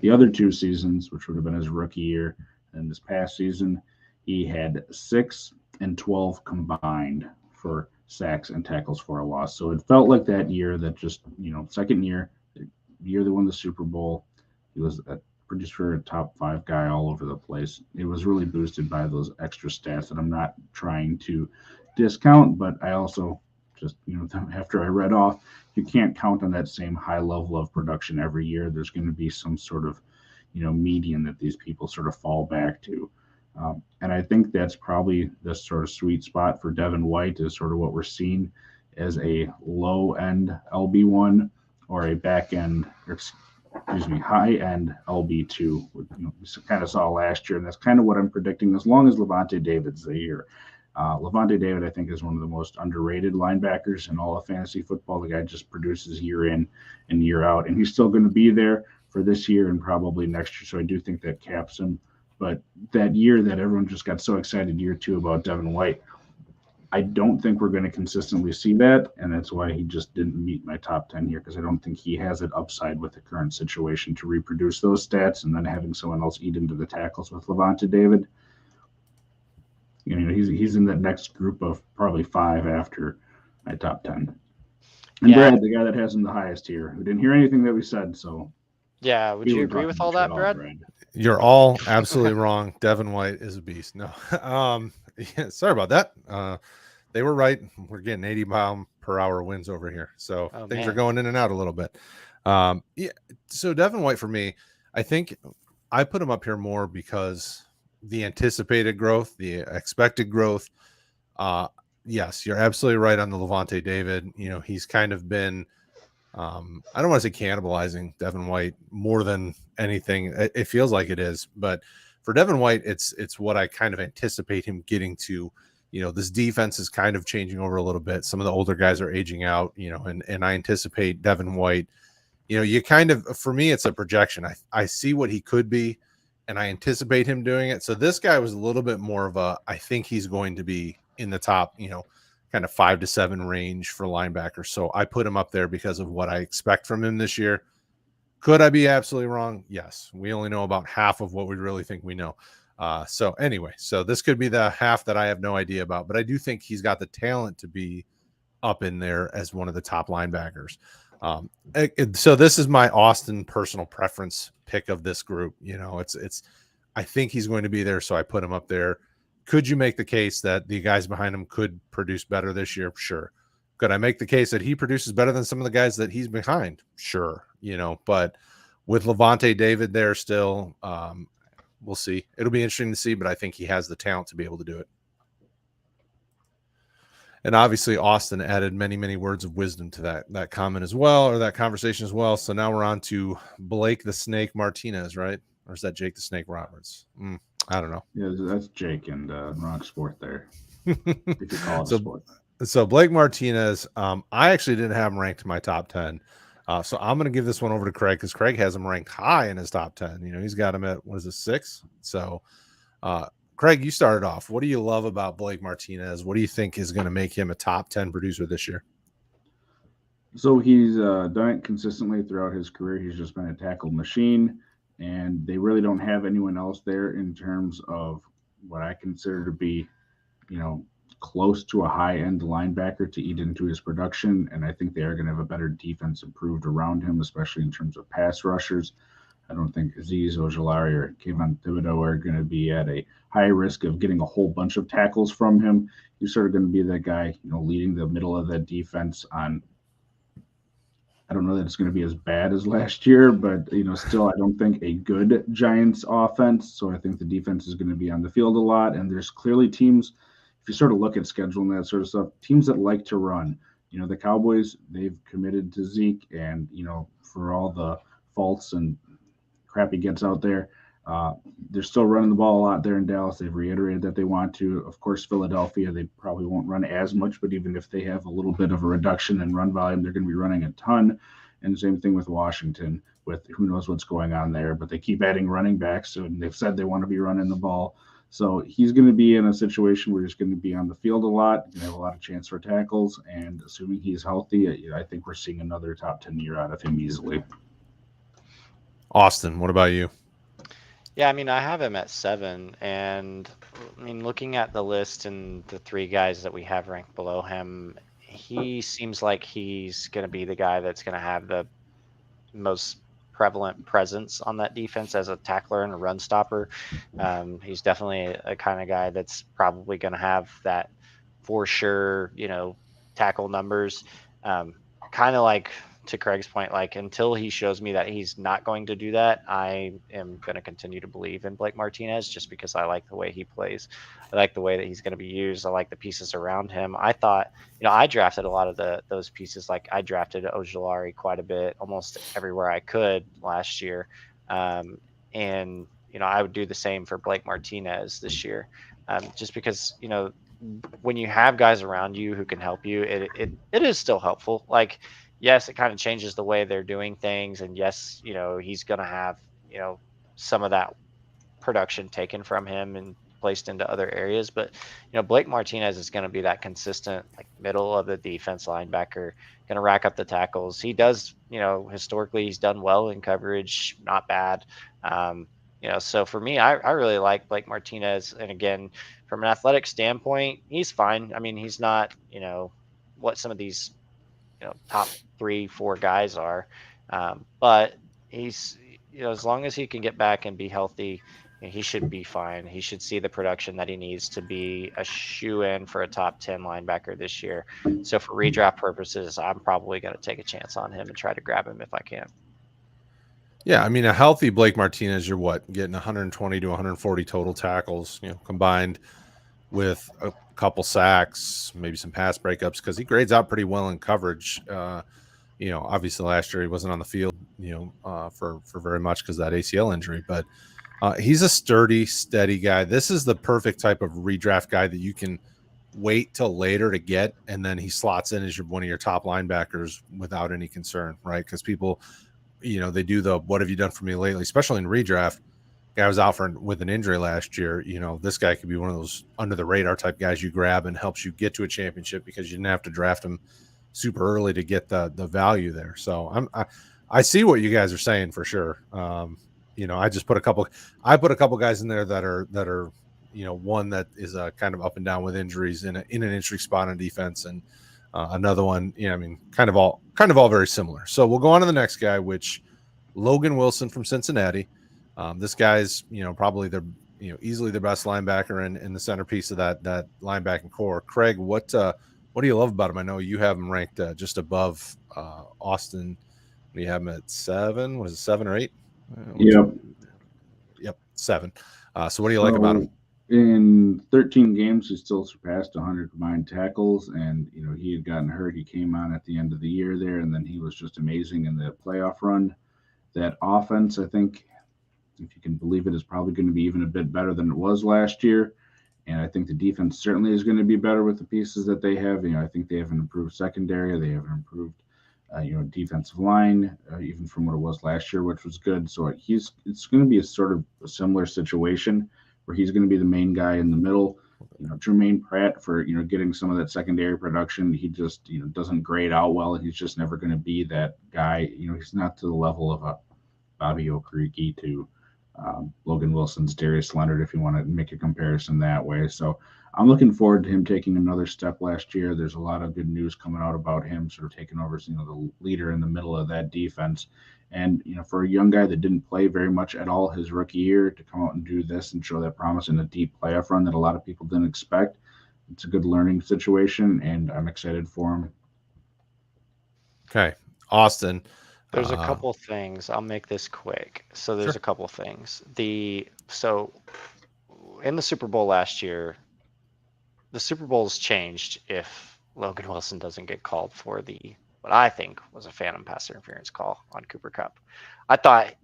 The other 2 seasons, which would have been his rookie year and this past season, he had 6 and 12 combined for sacks and tackles for a loss. So it felt like that year that just, second year, the year they won the Super Bowl, he was pretty sure a top 5 guy all over the place. It was really boosted by those extra stats that I'm not trying to discount, but I also just, after I read off, you can't count on that same high level of production every year. There's going to be some sort of, median that these people sort of fall back to. And I think that's probably the sort of sweet spot for Devon White is sort of what we're seeing as a low end LB1 or a back end, high-end LB2, we kind of saw last year, and that's kind of what I'm predicting as long as Levante David's here. Levante David, I think, is one of the most underrated linebackers in all of fantasy football. The guy just produces year in and year out, and he's still going to be there for this year and probably next year, so I do think that caps him. But that year that everyone just got so excited, year 2, about Devon White, I don't think we're going to consistently see that, and that's why he just didn't meet my top 10 here, because I don't think he has it upside with the current situation to reproduce those stats and then having someone else eat into the tackles with Levante David. He's in that next group of probably 5 after my top 10. And Yeah. Brad, the guy that has him the highest here, who didn't hear anything that we said, so. Yeah, would you agree with all that, Brad? You're all absolutely wrong. Devon White is a beast. No, sorry about that. They were right. We're getting 80-mile-per-hour winds over here, so things are going in and out a little bit. So Devon White for me, I think I put him up here more because the anticipated growth, the expected growth. Yes, you're absolutely right on the Levante David. He's kind of been. I don't want to say cannibalizing Devon White more than anything. It feels like it is, but for Devon White, it's what I kind of anticipate him getting to. This defense is kind of changing over a little bit. Some of the older guys are aging out, and I anticipate Devon White. You kind of, for me, it's a projection. I see what he could be, and I anticipate him doing it. So this guy was a little bit more of I think he's going to be in the top, kind of 5 to 7 range for linebackers. So I put him up there because of what I expect from him this year. Could I be absolutely wrong? Yes. We only know about half of what we really think we know. So this could be the half that I have no idea about, but I do think he's got the talent to be up in there as one of the top linebackers. So this is my Austin personal preference pick of this group. I think he's going to be there. So I put him up there. Could you make the case that the guys behind him could produce better this year? Sure. Could I make the case that he produces better than some of the guys that he's behind? Sure. But with Levante David there still, we'll see. It'll be interesting to see, but I think he has the talent to be able to do it. And obviously Austin added many, many words of wisdom to that comment as well, or that conversation as well. So now we're on to Blake the Snake Martinez, right? Or is that Jake the Snake Roberts? I don't know. Yeah, that's Jake and wrong sport there. If you call it a sport. So Blake Martinez, I actually didn't have him ranked in my top 10. So I'm going to give this one over to Kraig because Kraig has him ranked high in his top 10. He's got him at, 6? So Kraig, you started off. What do you love about Blake Martinez? What do you think is going to make him a top 10 producer this year? So he's done it consistently throughout his career. He's just been a tackle machine. And they really don't have anyone else there in terms of what I consider to be, close to a high-end linebacker to eat into his production. And I think they are going to have a better defense improved around him, especially in terms of pass rushers. I don't think Azeez Ojulari or Kayvon Thibodeau are going to be at a high risk of getting a whole bunch of tackles from him. He's sort of going to be that guy, leading the middle of that defense on I don't know that it's going to be as bad as last year, but still, I don't think a good Giants offense. So I think the defense is going to be on the field a lot, and there's clearly teams. If you sort of look at schedule and that sort of stuff, teams that like to run. The Cowboys, they've committed to Zeke, and for all the faults and crap he gets out there, they're still running the ball a lot there in Dallas. They've reiterated that they want to. Of course, Philadelphia, they probably won't run as much, but even if they have a little bit of a reduction in run volume, they're going to be running a ton. And the same thing with Washington, with who knows what's going on there. But they keep adding running backs, and they've said they want to be running the ball. So he's going to be in a situation where he's going to be on the field a lot, going to have a lot of chance for tackles, and assuming he's healthy, I think we're seeing another top 10 year out of him easily. Austin, what about you? Yeah, I mean, I have him at 7, and I mean, looking at the list and the 3 guys that we have ranked below him, he seems like he's going to be the guy that's going to have the most prevalent presence on that defense as a tackler and a run stopper. He's definitely a kind of guy that's probably going to have that for sure, tackle numbers. Kind of like to Craig's point, like until he shows me that he's not going to do that, I am going to continue to believe in Blake Martinez just because I like the way he plays. I like the way that he's going to be used. I like the pieces around him. I thought, I drafted a lot of those pieces. Like I drafted Ojulari quite a bit, almost everywhere I could last year. And I would do the same for Blake Martinez this year, just because, when you have guys around you who can help you, it is still helpful. Like, yes, it kind of changes the way they're doing things. And yes, he's going to have, some of that production taken from him and placed into other areas. But, Blake Martinez is going to be that consistent, like middle of the defense linebacker, going to rack up the tackles. He does, historically he's done well in coverage, not bad. So for me, I really like Blake Martinez. And again, from an athletic standpoint, he's fine. I mean, he's not, what some of these, top 3-4 guys are. But he's, as long as he can get back and be healthy, he should be fine. He should see the production that he needs to be a shoe-in for a top 10 linebacker this year. So for redraft purposes, I'm probably going to take a chance on him and try to grab him if I can. Yeah, I mean, a healthy Blake Martinez, you're getting 120 to 140 total tackles, combined with a couple sacks, maybe some pass breakups, because he grades out pretty well in coverage. Obviously last year he wasn't on the field, for very much because of that ACL injury, but he's a sturdy, steady guy. This is the perfect type of redraft guy that you can wait till later to get, and then he slots in as one of your top linebackers without any concern, right? Because people, they do the "what have you done for me lately," especially in redraft. Guy was out with an injury last year. This guy could be one of those under the radar type guys you grab and helps you get to a championship because you didn't have to draft him super early to get the value there. So I see what you guys are saying for sure. I just put a couple guys in there that are one that is kind of up and down with injuries in an interesting spot on defense, and another one, kind of all very similar. So we'll go on to the next guy, which Logan Wilson from Cincinnati. This guy's, probably easily the best linebacker in the centerpiece of that linebacking core. Craig, what do you love about him? I know you have him ranked just above Austin. You have him at 7. What is it, 7 or 8? Yep, 7. So what do you like about him? In 13 games, he still surpassed 100 combined tackles, and he had gotten hurt. He came on at the end of the year there, and then he was just amazing in the playoff run. That offense, I think, if you can believe it, is probably going to be even a bit better than it was last year. And I think the defense certainly is going to be better with the pieces that they have. I think they have an improved secondary. They have an improved, defensive line, even from what it was last year, which was good. So it's going to be a sort of a similar situation where he's going to be the main guy in the middle. Jermaine Pratt for, getting some of that secondary production. He just, doesn't grade out well, and he's just never going to be that guy. He's not to the level of a Bobby Okeriki to Logan Wilson's Darius Leonard, if you want to make a comparison that way. So I'm looking forward to him taking another step last year. There's a lot of good news coming out about him sort of taking over, the leader in the middle of that defense. And, for a young guy that didn't play very much at all his rookie year to come out and do this and show that promise in a deep playoff run that a lot of people didn't expect, it's a good learning situation, and I'm excited for him. Okay. Austin. There's a couple things. I'll make this quick. So there's Sure. a couple things. So in the Super Bowl last year, the Super Bowl's changed if Logan Wilson doesn't get called for what I think was a phantom pass interference call on Cooper Kupp. I thought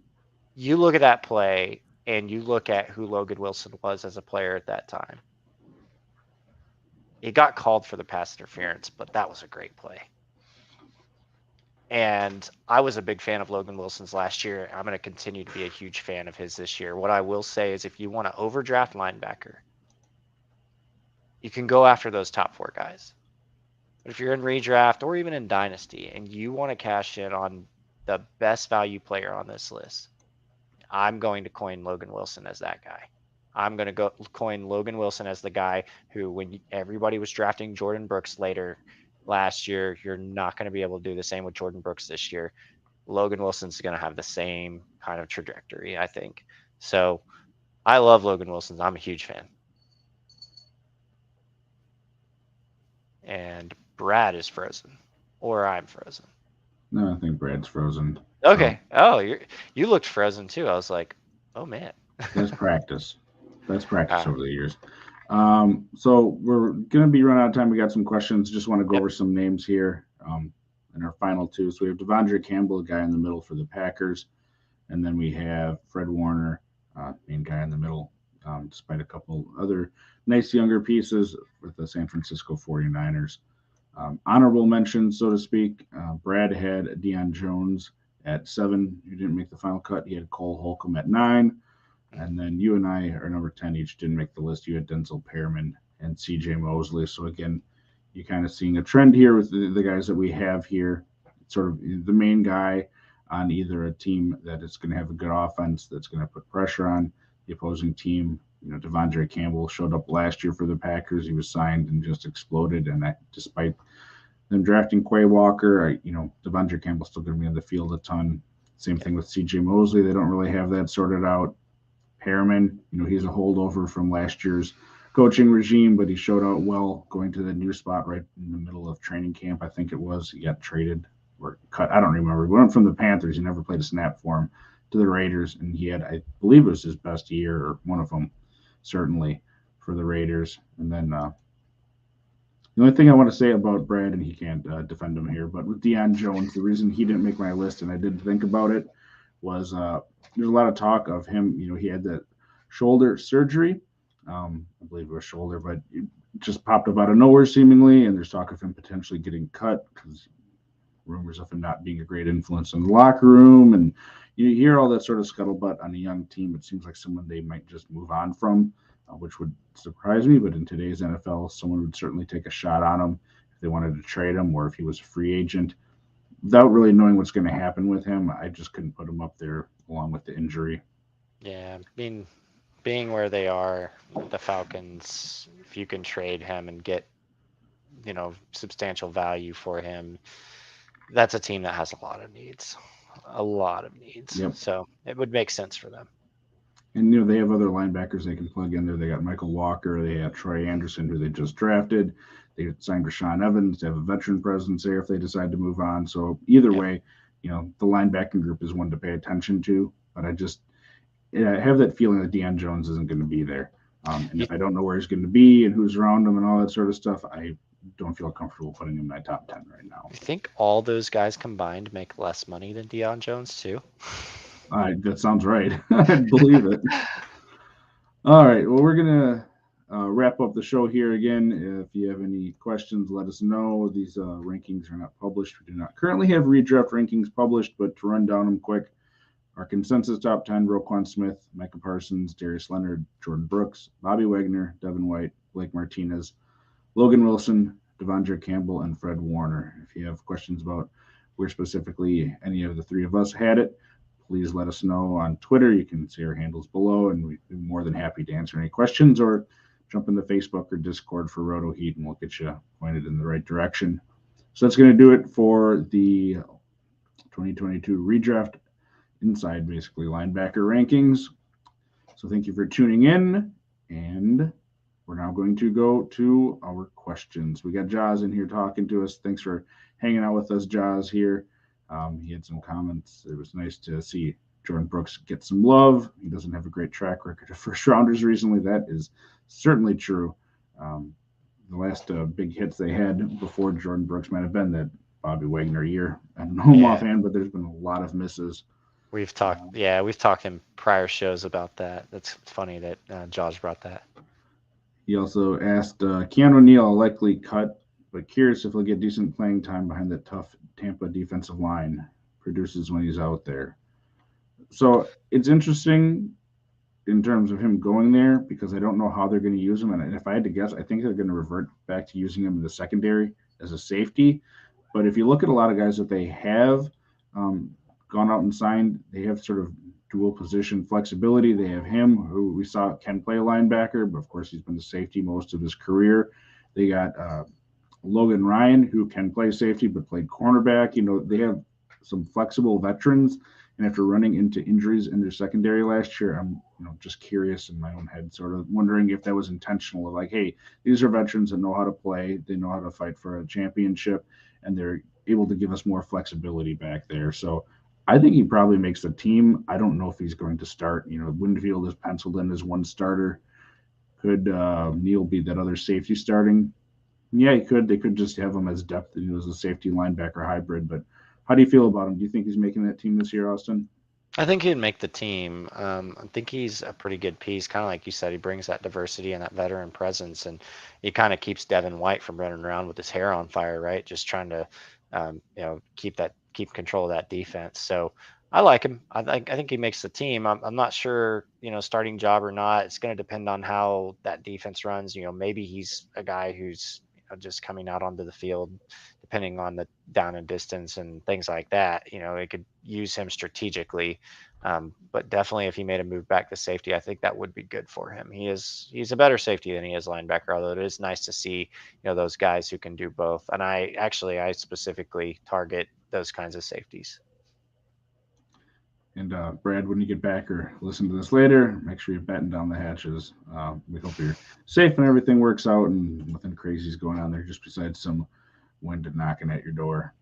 you look at that play and you look at who Logan Wilson was as a player at that time. He got called for the pass interference, but that was a great play. And I was a big fan of Logan Wilson's last year. I'm going to continue to be a huge fan of his this year. What I will say is if you want to overdraft linebacker, you can go after those top 4 guys. But if you're in redraft or even in dynasty and you want to cash in on the best value player on this list, I'm going to coin Logan Wilson as that guy. I'm going to coin Logan Wilson as the guy who, when everybody was drafting Jordan Brooks later last year, you're not going to be able to do the same with Jordan Brooks this year. Logan Wilson's going to have the same kind of trajectory, I think. So I love Logan Wilson. I'm a huge fan. And Brad is frozen, or I'm frozen. No, I think Brad's frozen. Okay. Oh, you looked frozen too. I was like, oh man. That's practice. That's practice over the years. So we're gonna be running out of time. We got some questions. Just want to go over some names here. In our final 2. So we have Devonja Campbell, a guy in the middle for the Packers, and then we have Fred Warner, main guy in the middle, despite a couple other nice younger pieces with the San Francisco 49ers. Honorable mention, so to speak. Brad had Deanne Jones at 7, who didn't make the final cut. He had Cole Holcomb at 9. And then you and I are number 10 each, didn't make the list. You had Denzel Pearman and CJ Mosley. So again, you're kind of seeing a trend here with the guys that we have here. Sort of the main guy on either a team that is going to have a good offense that's going to put pressure on the opposing team. Devonja Campbell showed up last year for the Packers. He was signed and just exploded. And despite them drafting Quay Walker, Devonja Campbell's still going to be in the field a ton. Same thing with CJ Mosley. They don't really have that sorted out. Pearman, he's a holdover from last year's coaching regime, but he showed out well going to the new spot right in the middle of training camp. I think it was. He got traded or cut. I don't remember. He went from the Panthers. He never played a snap for him to the Raiders, and he had, I believe it was his best year, or one of them, certainly, for the Raiders. And then the only thing I want to say about Brad, and he can't defend him here, but with Deanne Jones, the reason he didn't make my list, and I didn't think about it, was there's a lot of talk of him. He had that shoulder surgery. I believe it was shoulder, but it just popped up out of nowhere seemingly. And there's talk of him potentially getting cut because rumors of him not being a great influence in the locker room. And you hear all that sort of scuttlebutt on a young team. It seems like someone they might just move on from, which would surprise me. But in today's NFL, someone would certainly take a shot on him if they wanted to trade him or if he was a free agent. Without really knowing what's going to happen with him, I just couldn't put him up there along with the injury. Yeah, being where they are, the Falcons, if you can trade him and get, substantial value for him, that's a team that has a lot of needs. Yep. So it would make sense for them. And, they have other linebackers they can plug in there. They got Michael Walker. They have Troy Anderson, who they just drafted. They signed Rashaan Evans. They have a veteran presence there if they decide to move on. So either way, the linebacking group is one to pay attention to. But I have that feeling that Deanne Jones isn't going to be there. And if I don't know where he's going to be and who's around him and all that sort of stuff, I don't feel comfortable putting him in my top 10 right now. You think all those guys combined make less money than Deanne Jones too? That sounds right. I believe it. All right. Well, we're going to wrap up the show here again. If you have any questions, let us know. These rankings are not published. We do not currently have redraft rankings published, but to run down them quick, our consensus top 10, Roquan Smith, Micah Parsons, Darius Leonard, Jordan Brooks, Bobby Wagner, Devon White, Blake Martinez, Logan Wilson, Devonja Campbell, and Fred Warner. If you have questions about where specifically any of the three of us had it, please let us know on Twitter. You can see our handles below, and we'd be more than happy to answer any questions, or jump in the Facebook or Discord for Roto Heat, and we'll get you pointed in the right direction. So that's going to do it for the 2022 redraft inside, basically, linebacker rankings. So thank you for tuning in, and we're now going to go to our questions. We got Jaws in here talking to us. Thanks for hanging out with us, Jaws, here. He had some comments. It was nice to see Jordan Brooks get some love. He doesn't have a great track record of first rounders recently. That is certainly true. The last big hits they had before Jordan Brooks might have been that Bobby Wagner year. I don't know him Yeah. offhand, but there's been a lot of misses. We've talked in prior shows about that. That's funny that Josh brought that. He also asked Keanu Neal a likely cut, but curious if he'll get decent playing time behind that tough Tampa defensive line produces when he's out there. So it's interesting in terms of him going there because I don't know how they're going to use him. And if I had to guess, I think they're going to revert back to using him in the secondary as a safety. But if you look at a lot of guys that they have gone out and signed, they have sort of dual position flexibility. They have him, who we saw can play a linebacker, but of course he's been a safety most of his career. They got Logan Ryan, who can play safety but played cornerback. You know, they have some flexible veterans. And after running into injuries in their secondary last year, I'm just curious in my own head, sort of wondering if that was intentional. Like, hey, these are veterans that know how to play, they know how to fight for a championship, and they're able to give us more flexibility back there. So I think he probably makes the team. I don't know if he's going to start. Winfield is penciled in as one starter. Could Neal be that other safety starting? Yeah, he could. They could just have him as depth, as a safety linebacker hybrid. But how do you feel about him? Do you think he's making that team this year, Austin? I think he'd make the team. I think he's a pretty good piece. Kind of like you said, he brings that diversity and that veteran presence, and he kind of keeps Devon White from running around with his hair on fire, right? Just trying to, keep control of that defense. So I like him. I think he makes the team. I'm not sure, starting job or not. It's going to depend on how that defense runs. Maybe he's a guy who's just coming out onto the field, depending on the down and distance and things like that. It could use him strategically. But definitely if he made a move back to safety, I think that would be good for him. He's a better safety than he is linebacker, although it is nice to see, those guys who can do both. And I specifically target those kinds of safeties. And Brad, when you get back or listen to this later, make sure you're batting down the hatches. We hope you're safe and everything works out and nothing crazy is going on there, just besides some wind knocking at your door.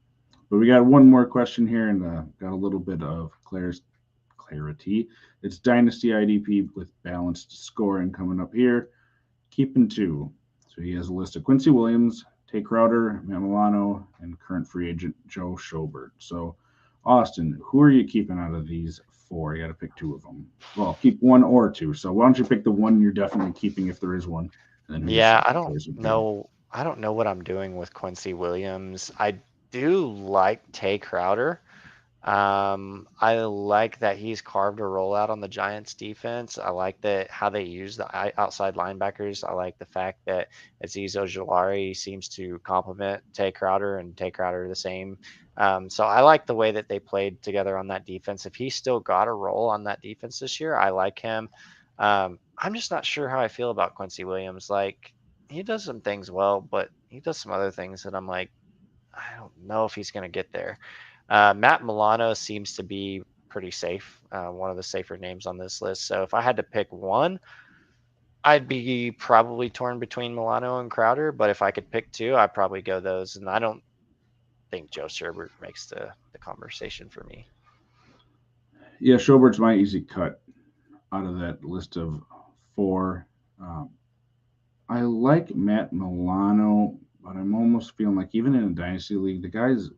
But we got one more question here and got a little bit of clarity. It's Dynasty IDP with balanced scoring coming up here. Keeping two. So he has a list of Quincy Williams, Tay Crowder, Matt Milano, and current free agent Joe Schobert. So, Austin, who are you keeping out of these four? You got to pick two of them. Well, keep one or two. So why don't you pick the one you're definitely keeping if there is one? And then I don't know. I don't know what I'm doing with Quincy Williams. I do like Tay Crowder. I like that he's carved a rollout on the Giants defense. I like how they use the outside linebackers. I like the fact that Azeez Ojulari seems to complement Tay Crowder and Tay Crowder the same. So I like the way that they played together on that defense. If he's still got a role on that defense this year, I like him. I'm just not sure how I feel about Quincy Williams. Like, he does some things well, but he does some other things that I'm like, I don't know if he's going to get there. Matt Milano seems to be pretty safe, one of the safer names on this list. So if I had to pick one, I'd be probably torn between Milano and Crowder. But if I could pick two, I'd probably go those. And I don't think Joe Schobert makes the conversation for me. Yeah, Schobert's my easy cut out of that list of four. I like Matt Milano, but I'm almost feeling like even in a dynasty league, the guy's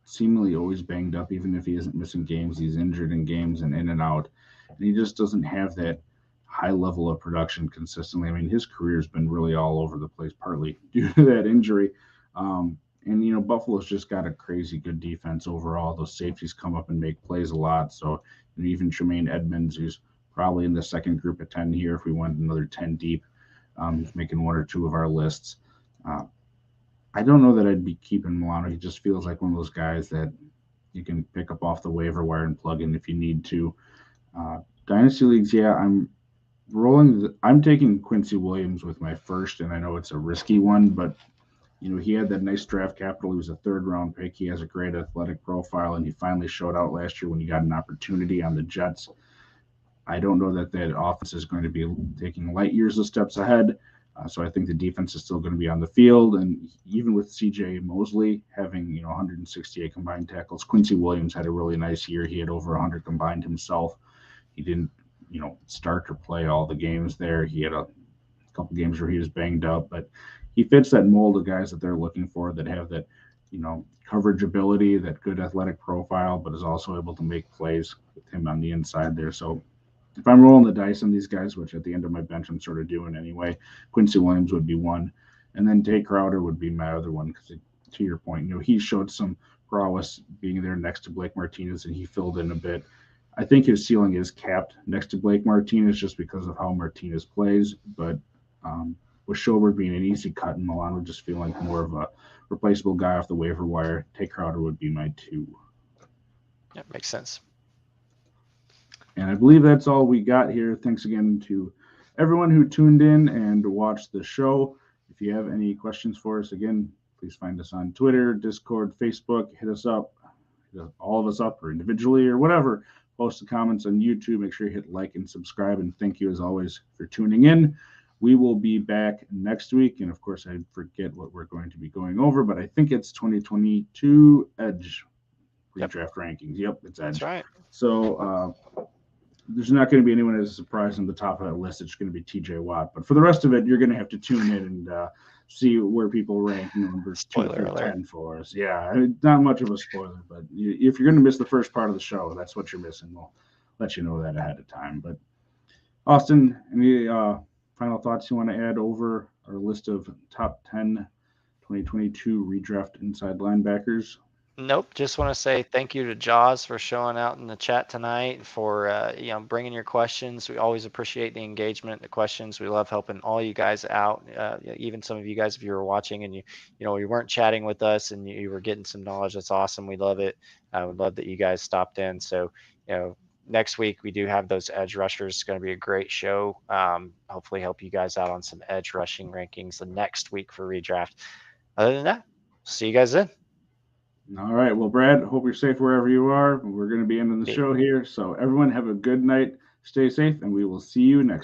seemingly always banged up. Even if he isn't missing games, he's injured in games and in and out, and he just doesn't have that high level of production consistently. I mean, his career's been really all over the place, partly due to that injury. And Buffalo's just got a crazy good defense overall. Those safeties come up and make plays a lot. So even Tremaine Edmonds, who's probably in the second group of 10 here, if we went another 10 deep, he's making one or two of our lists. I don't know that I'd be keeping Milano. He just feels like one of those guys that you can pick up off the waiver wire and plug in if you need to. Dynasty leagues, yeah, I'm taking Quincy Williams with my first, and I know it's a risky one, but he had that nice draft capital. He was a third-round pick. He has a great athletic profile, and he finally showed out last year when he got an opportunity on the Jets. I don't know that offense is going to be taking light years of steps ahead. So I think the defense is still going to be on the field. And even with CJ Mosley having, 168 combined tackles, Quincy Williams had a really nice year. He had over 100 combined himself. He didn't, start or play all the games there. He had a couple games where he was banged up, but he fits that mold of guys that they're looking for that have that, coverage ability, that good athletic profile, but is also able to make plays with him on the inside there. So if I'm rolling the dice on these guys, which at the end of my bench I'm sort of doing anyway, Quincy Williams would be one, and then Tate Crowder would be my other one because, to your point, he showed some prowess being there next to Blake Martinez, and he filled in a bit. I think his ceiling is capped next to Blake Martinez just because of how Martinez plays, but with Schobert being an easy cut and Milano just feeling like more of a replaceable guy off the waiver wire, Tate Crowder would be my 2. Yeah, makes sense. And I believe that's all we got here. Thanks again to everyone who tuned in and watched the show. If you have any questions for us, again, please find us on Twitter, Discord, Facebook. Hit us up, all of us up, or individually or whatever. Post the comments on YouTube. Make sure you hit like and subscribe. And thank you, as always, for tuning in. We will be back next week. And, of course, I forget what we're going to be going over, but I think it's 2022 Edge redraft rankings. Yep, it's Edge. That's right. So there's not going to be anyone as a surprise on the top of that list. It's going to be TJ Watt. But for the rest of it, you're going to have to tune in and see where people rank numbers 2 through 10 for us. Yeah, not much of a spoiler, but if you're going to miss the first part of the show, that's what you're missing. We'll let you know that ahead of time. But Austin, any final thoughts you want to add over our list of top 10 2022 redraft inside linebackers? Nope. Just want to say thank you to Jaws for showing out in the chat tonight, for bringing your questions. We always appreciate the engagement, the questions. We love helping all you guys out. Even some of you guys, if you were watching and you weren't chatting with us and you were getting some knowledge, that's awesome. We love it. We love that you guys stopped in. So next week we do have those edge rushers. It's going to be a great show. Hopefully help you guys out on some edge rushing rankings the next week for redraft. Other than that, see you guys then. All right. Well, Brad, hope you're safe wherever you are. We're going to be ending the show here. So everyone have a good night. Stay safe, and we will see you next week.